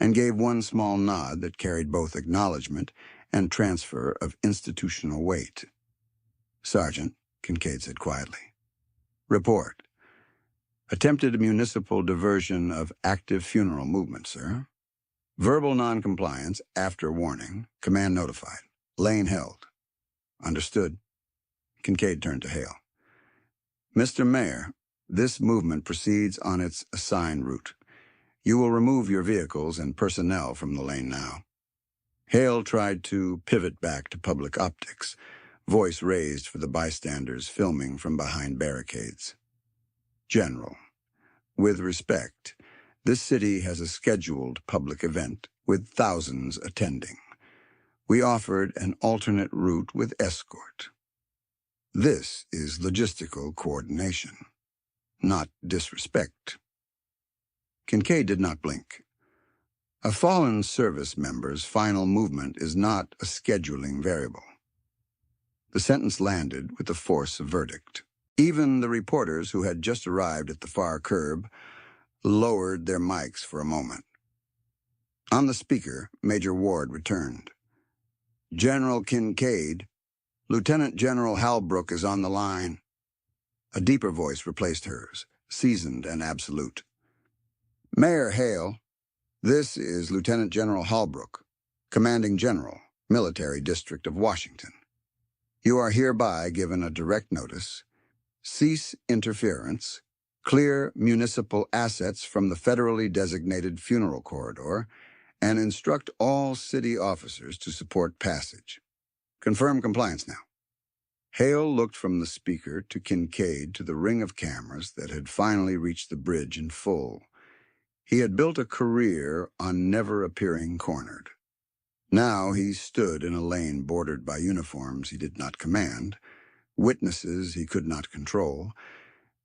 and gave one small nod that carried both acknowledgement and transfer of institutional weight. Sergeant, Kincaid said quietly. Report. Attempted municipal diversion of active funeral movement, sir. Verbal noncompliance after warning. Command notified. Lane held. Understood. Kincaid turned to Hale. Mr. Mayor, this movement proceeds on its assigned route. You will remove your vehicles and personnel from the lane now. Hale tried to pivot back to public optics, voice raised for the bystanders filming from behind barricades. General, with respect, this city has a scheduled public event with thousands attending. We offered an alternate route with escort. This is logistical coordination, not disrespect. Kincaid did not blink. A fallen service member's final movement is not a scheduling variable. The sentence landed with the force of verdict. Even the reporters who had just arrived at the far curb lowered their mics for a moment. On the speaker, Major Ward returned. General Kincaid, Lieutenant General Halbrook is on the line. A deeper voice replaced hers, seasoned and absolute. Mayor Hale, this is Lieutenant General Halbrook, Commanding General, Military District of Washington. You are hereby given a direct notice. Cease interference. Clear municipal assets from the federally designated funeral corridor and instruct all city officers to support passage. Confirm compliance now. Hale looked from the speaker to Kincaid to the ring of cameras that had finally reached the bridge in full. He had built a career on never appearing cornered. Now he stood in a lane bordered by uniforms he did not command, witnesses he could not control,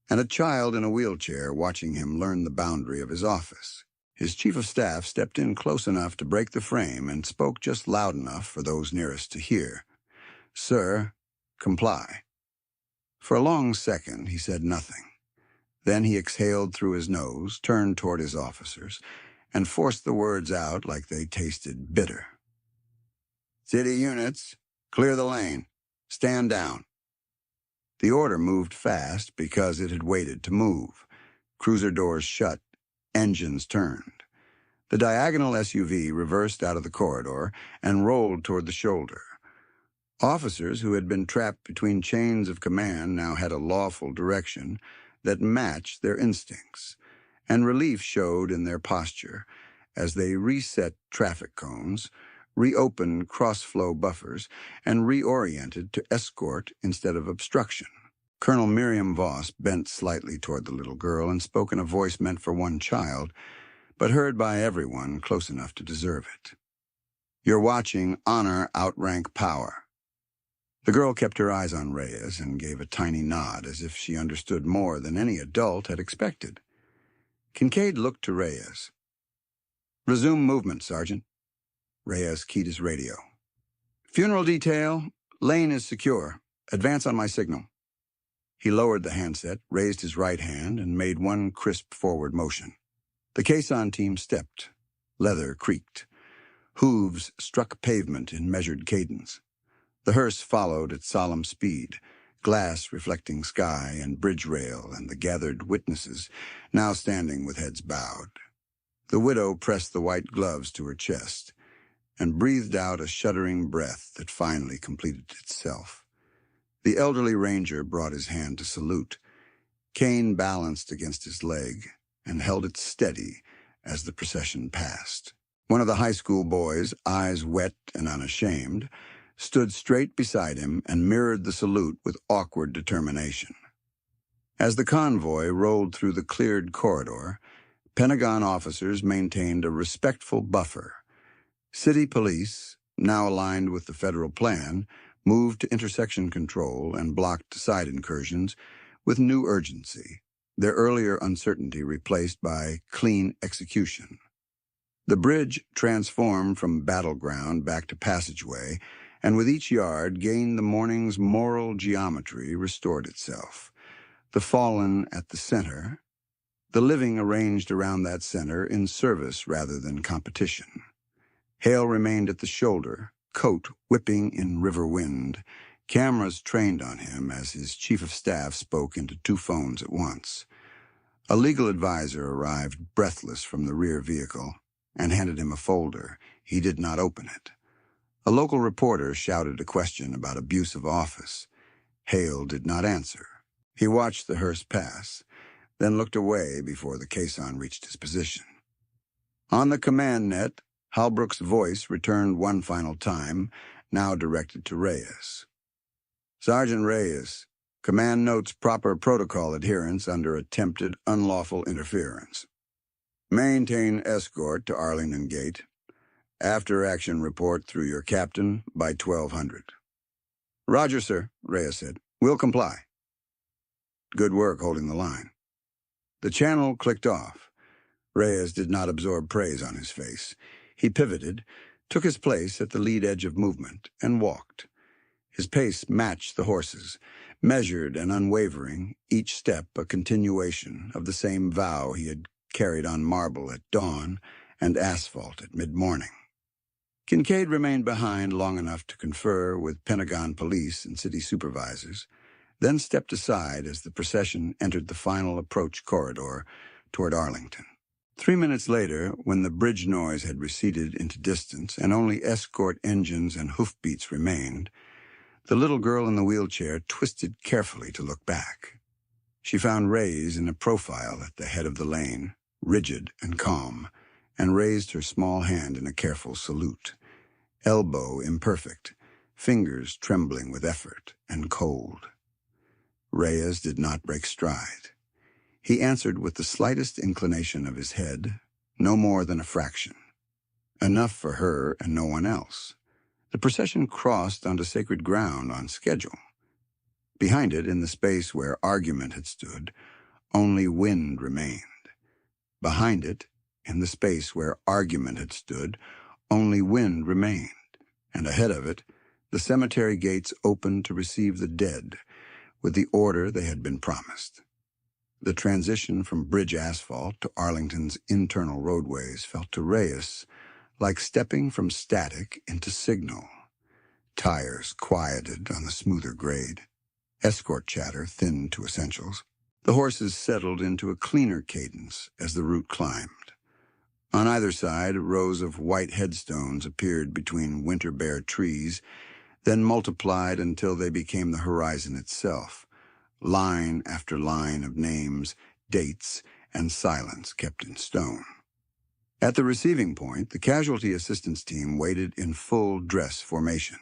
and a child in a wheelchair watching him learn the boundary of his office. His chief of staff stepped in close enough to break the frame and spoke just loud enough for those nearest to hear. "Sir, comply." For a long second, he said nothing. Then he exhaled through his nose, turned toward his officers, and forced the words out like they tasted bitter. "City units, clear the lane. Stand down." The order moved fast because it had waited to move. Cruiser doors shut, engines turned. The diagonal SUV reversed out of the corridor and rolled toward the shoulder. Officers who had been trapped between chains of command now had a lawful direction that matched their instincts, and relief showed in their posture as they reset traffic cones, reopened cross-flow buffers, and reoriented to escort instead of obstruction. Colonel Miriam Voss bent slightly toward the little girl and spoke in a voice meant for one child, but heard by everyone close enough to deserve it. "You're watching honor outrank power." The girl kept her eyes on Reyes and gave a tiny nod as if she understood more than any adult had expected. Kincaid looked to Reyes. "Resume movement, Sergeant." Reyes keyed his radio. "Funeral detail, lane is secure. Advance on my signal." He lowered the handset, raised his right hand, and made one crisp forward motion. The caisson team stepped. Leather creaked. Hooves struck pavement in measured cadence. The hearse followed at solemn speed, glass reflecting sky and bridge rail and the gathered witnesses, now standing with heads bowed. The widow pressed the white gloves to her chest and breathed out a shuddering breath that finally completed itself. The elderly ranger brought his hand to salute. Kane balanced against his leg and held it steady as the procession passed. One of the high school boys, eyes wet and unashamed, stood straight beside him and mirrored the salute with awkward determination. As the convoy rolled through the cleared corridor, Pentagon officers maintained a respectful buffer. City police, now aligned with the federal plan, moved to intersection control and blocked side incursions with new urgency, their earlier uncertainty replaced by clean execution. The bridge transformed from battleground back to passageway, and with each yard gained the morning's moral geometry restored itself. The fallen at the center, the living arranged around that center in service rather than competition. Hale remained at the shoulder, coat whipping in river wind, cameras trained on him as his chief of staff spoke into two phones at once. A legal advisor arrived breathless from the rear vehicle and handed him a folder. He did not open it. A local reporter shouted a question about abuse of office. Hale did not answer. He watched the hearse pass, then looked away before the caisson reached his position. On the command net, Halbrook's voice returned one final time, now directed to Reyes. "Sergeant Reyes, command notes proper protocol adherence under attempted unlawful interference. Maintain escort to Arlington Gate. After-action report through your captain by 1200. "Roger, sir," Reyes said. "We'll comply." Good work holding the line. The channel clicked off. Reyes did not absorb praise on his face. He pivoted, took his place at the lead edge of movement, and walked. His pace matched the horses, measured and unwavering, each step a continuation of the same vow he had carried on marble at dawn and asphalt at mid-morning. Kincaid remained behind long enough to confer with Pentagon police and city supervisors, then stepped aside as the procession entered the final approach corridor toward Arlington. 3 minutes later, when the bridge noise had receded into distance and only escort engines and hoofbeats remained, the little girl in the wheelchair twisted carefully to look back. She found Reyes in a profile at the head of the lane, rigid and calm, and raised her small hand in a careful salute, elbow imperfect, fingers trembling with effort and cold. Reyes did not break stride. He answered with the slightest inclination of his head, no more than a fraction. Enough for her and no one else. The procession crossed onto sacred ground on schedule. Behind it, in the space where argument had stood, only wind remained. Behind it, in the space where argument had stood, only wind remained. And ahead of it, the cemetery gates opened to receive the dead, with the order they had been promised. The transition from bridge asphalt to Arlington's internal roadways felt to Reyes like stepping from static into signal. Tires quieted on the smoother grade. Escort chatter thinned to essentials. The horses settled into a cleaner cadence as the route climbed. On either side, rows of white headstones appeared between winter-bare trees, then multiplied until they became the horizon itself, line after line of names, dates, and silence kept in stone. At the receiving point, the casualty assistance team waited in full dress formation.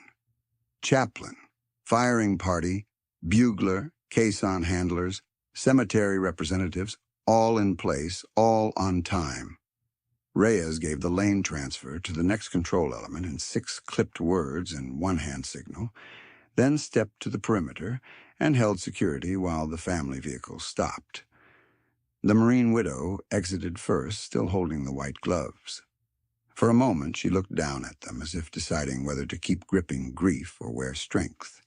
Chaplain, firing party, bugler, caisson handlers, cemetery representatives, all in place, all on time. Reyes gave the lane transfer to the next control element in 6 clipped words and one hand signal, then stepped to the perimeter and held security while the family vehicle stopped. The Marine widow exited first, still holding the white gloves. For a moment, she looked down at them as if deciding whether to keep gripping grief or wear strength.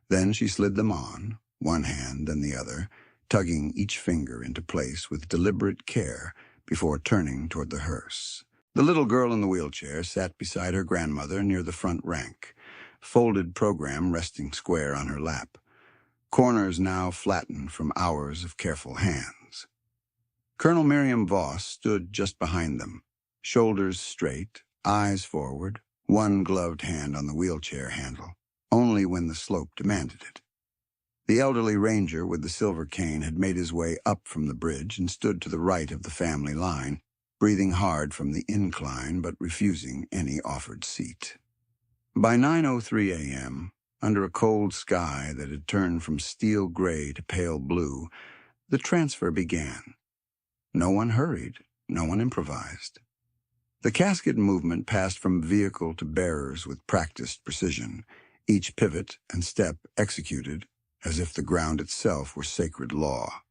Then she slid them on, one hand then the other, tugging each finger into place with deliberate care before turning toward the hearse. The little girl in the wheelchair sat beside her grandmother near the front rank, folded program resting square on her lap, corners now flattened from hours of careful hands. Colonel Miriam Voss stood just behind them, shoulders straight, eyes forward, one gloved hand on the wheelchair handle, only when the slope demanded it. The elderly ranger with the silver cane had made his way up from the bridge and stood to the right of the family line, breathing hard from the incline but refusing any offered seat. By 9:03 a.m., under a cold sky that had turned from steel gray to pale blue, the transfer began. No one hurried, no one improvised. The casket movement passed from vehicle to bearers with practiced precision, each pivot and step executed as if the ground itself were sacred law.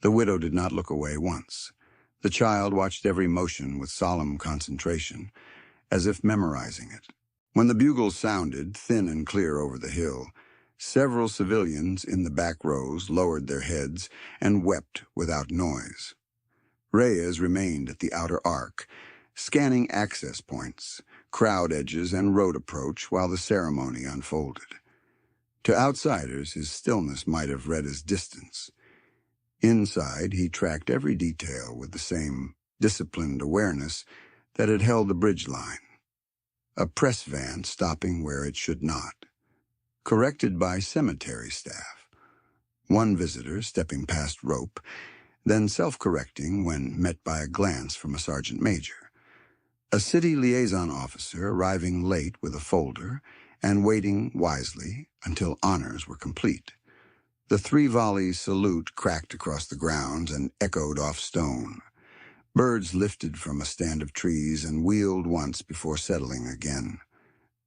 The widow did not look away once. The child watched every motion with solemn concentration, as if memorizing it. When the bugle sounded, thin and clear over the hill, several civilians in the back rows lowered their heads and wept without noise. Reyes remained at the outer arc, scanning access points, crowd edges, and road approach while the ceremony unfolded. To outsiders, his stillness might have read as distance. Inside, he tracked every detail with the same disciplined awareness that had held the bridge line. A press van stopping where it should not. Corrected by cemetery staff. One visitor stepping past rope, then self-correcting when met by a glance from a sergeant major. A city liaison officer arriving late with a folder and waiting wisely until honors were complete. The 3-volley salute cracked across the grounds and echoed off stone. Birds lifted from a stand of trees and wheeled once before settling again.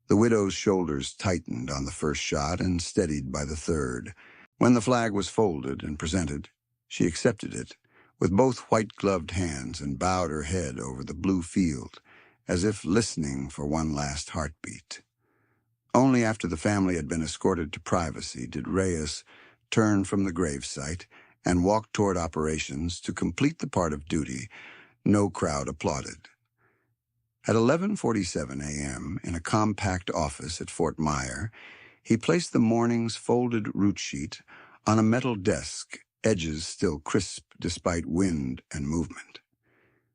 The widow's shoulders tightened on the first shot and steadied by the third. When the flag was folded and presented, she accepted it with both white-gloved hands and bowed her head over the blue field, as if listening for one last heartbeat. Only after the family had been escorted to privacy did Reyes turn from the gravesite and walk toward operations to complete the part of duty no crowd applauded. At 11:47 a.m., in a compact office at Fort Myer, he placed the morning's folded route sheet on a metal desk, edges still crisp despite wind and movement.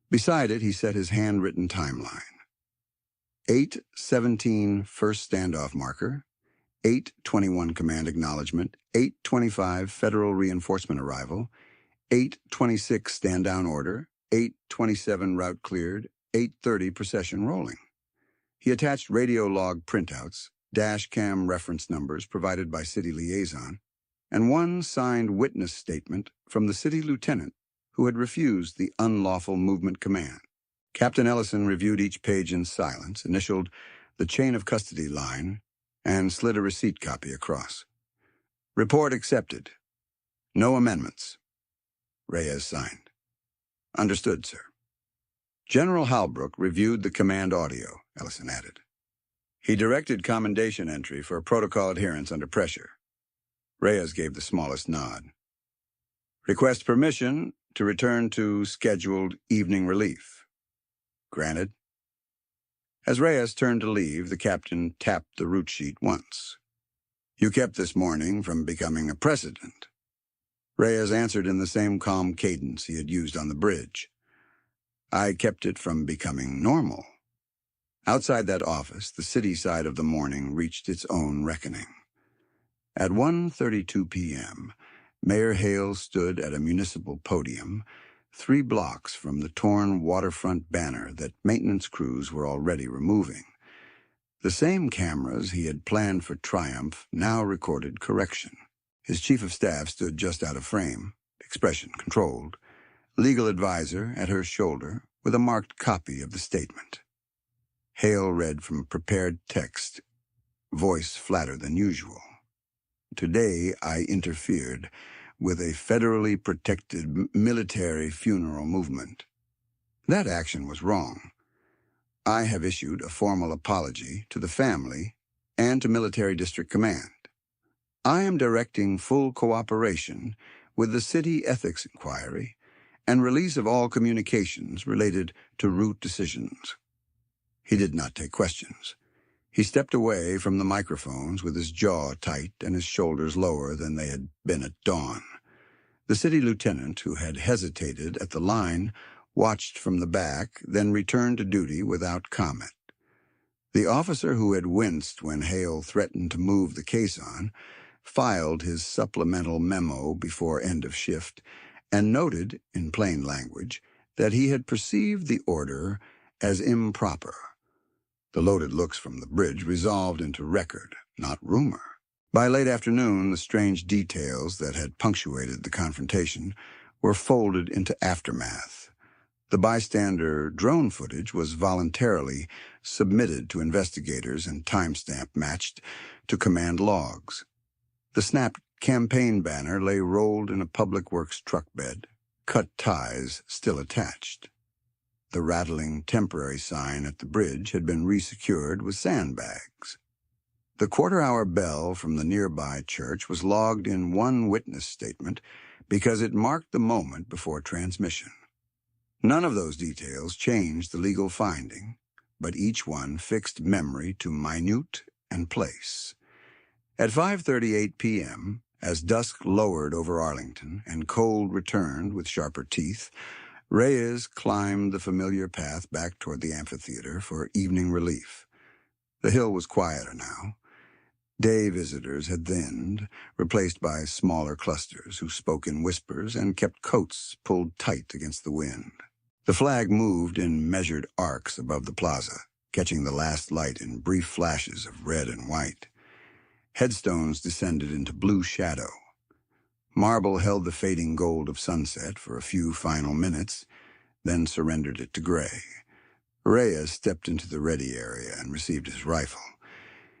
Beside it, he set his handwritten timeline. 8:17 first standoff marker, 8:21 command acknowledgement, 8:25 federal reinforcement arrival, 8:26 stand-down order, 8:27 route cleared, 8:30 procession rolling. He attached radio log printouts, dash cam reference numbers provided by city liaison, and one signed witness statement from the city lieutenant who had refused the unlawful movement command. Captain Ellison reviewed each page in silence, initialed the chain of custody line, and slid a receipt copy across. Report accepted. No amendments. Reyes signed. Understood, sir. General Halbrook reviewed the command audio, Ellison added. He directed commendation entry for protocol adherence under pressure. Reyes gave the smallest nod. Request permission to return to scheduled evening relief. Granted. As Reyes turned to leave, the captain tapped the route sheet once. You kept this morning from becoming a precedent. Reyes answered in the same calm cadence he had used on the bridge. I kept it from becoming normal. Outside that office, the city side of the morning reached its own reckoning. At 1:32 p.m., Mayor Hale stood at a municipal podium 3 blocks from the torn waterfront banner that maintenance crews were already removing. The same cameras he had planned for triumph now recorded correction. His chief of staff stood just out of frame, expression controlled, legal advisor at her shoulder with a marked copy of the statement. Hale read from prepared text, voice flatter than usual. Today I interfered with a federally protected military funeral movement. That action was wrong. I have issued a formal apology to the family and to Military District Command. I am directing full cooperation with the city ethics inquiry and release of all communications related to route decisions. He did not take questions. He stepped away from the microphones with his jaw tight and his shoulders lower than they had been at dawn. The city lieutenant, who had hesitated at the line, watched from the back, then returned to duty without comment. The officer who had winced when Hale threatened to move the case on filed his supplemental memo before end of shift and noted, in plain language, that he had perceived the order as improper. The loaded looks from the bridge resolved into record, not rumor. By late afternoon, the strange details that had punctuated the confrontation were folded into aftermath. The bystander drone footage was voluntarily submitted to investigators and timestamp matched to command logs. The snapped campaign banner lay rolled in a public works truck bed, cut ties still attached. The rattling temporary sign at the bridge had been resecured with sandbags. The quarter-hour bell from the nearby church was logged in one witness statement because it marked the moment before transmission. None of those details changed the legal finding, but each one fixed memory to minute and place. At 5:38 p.m., as dusk lowered over Arlington and cold returned with sharper teeth, Reyes climbed the familiar path back toward the amphitheater for evening relief. The hill was quieter now. Day visitors had thinned, replaced by smaller clusters who spoke in whispers and kept coats pulled tight against the wind. The flag moved in measured arcs above the plaza, catching the last light in brief flashes of red and white. Headstones descended into blue shadow. Marble held the fading gold of sunset for a few final minutes, then surrendered it to gray. Reyes stepped into the ready area and received his rifle.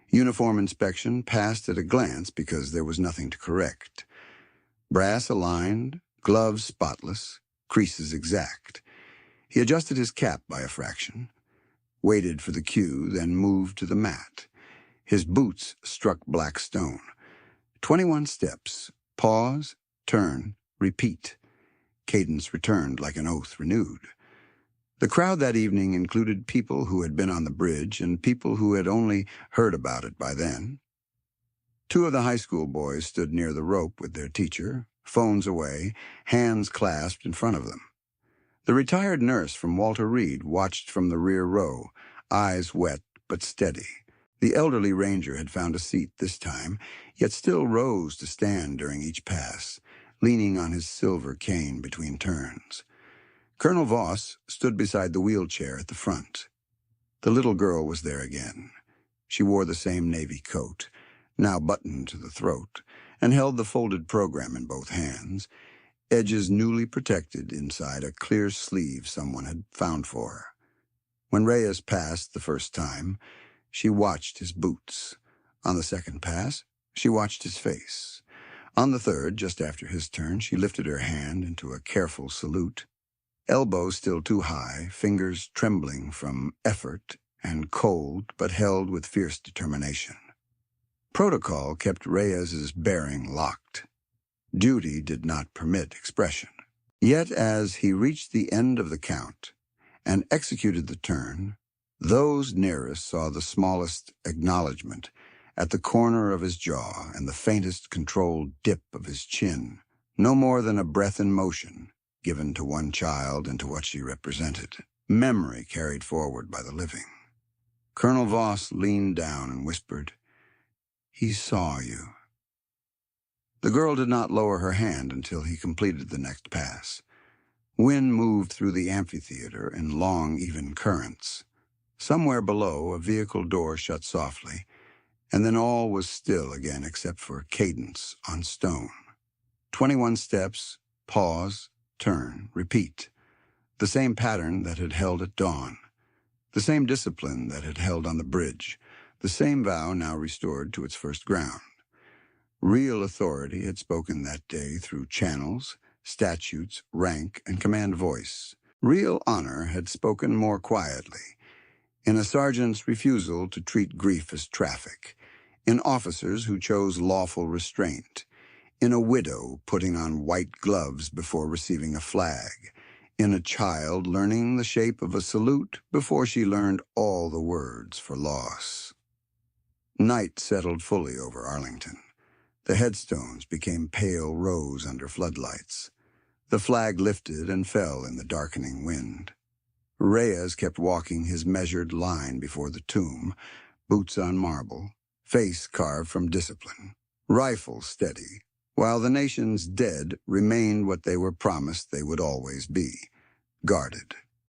Uniform inspection passed at a glance because there was nothing to correct. Brass aligned, gloves spotless, creases exact. He adjusted his cap by a fraction, waited for the cue, then moved to the mat. His boots struck black stone. 21 steps. Pause, turn, repeat. Cadence returned like an oath renewed. The crowd that evening included people who had been on the bridge and people who had only heard about it by then. 2 of the high school boys stood near the rope with their teacher, phones away, hands clasped in front of them. The retired nurse from Walter Reed watched from the rear row, eyes wet but steady. The elderly ranger had found a seat this time, yet still rose to stand during each pass, leaning on his silver cane between turns. Colonel Voss stood beside the wheelchair at the front. The little girl was there again. She wore the same navy coat, now buttoned to the throat, and held the folded program in both hands, edges newly protected inside a clear sleeve someone had found for her. When Reyes passed the first time, she watched his boots. On the second pass, she watched his face. On the third, just after his turn, she lifted her hand into a careful salute. Elbows still too high, fingers trembling from effort and cold, but held with fierce determination. Protocol kept Reyes's bearing locked. Duty did not permit expression. Yet as he reached the end of the count and executed the turn, those nearest saw the smallest acknowledgement at the corner of his jaw and the faintest controlled dip of his chin, no more than a breath in motion, given to one child and to what she represented, memory carried forward by the living. Colonel Voss leaned down and whispered, "He saw you." The girl did not lower her hand until he completed the next pass. Wind moved through the amphitheater in long, even currents. Somewhere below, a vehicle door shut softly, and then all was still again except for cadence on stone. 21 steps, pause, turn, repeat. The same pattern that had held at dawn. The same discipline that had held on the bridge. The same vow now restored to its first ground. Real authority had spoken that day through channels, statutes, rank, and command voice. Real honor had spoken more quietly, in a sergeant's refusal to treat grief as traffic, in officers who chose lawful restraint, in a widow putting on white gloves before receiving a flag, in a child learning the shape of a salute before she learned all the words for loss. Night settled fully over Arlington. The headstones became pale rose under floodlights. The flag lifted and fell in the darkening wind. Reyes kept walking his measured line before the tomb, boots on marble, face carved from discipline, rifle steady, while the nation's dead remained what they were promised they would always be, guarded.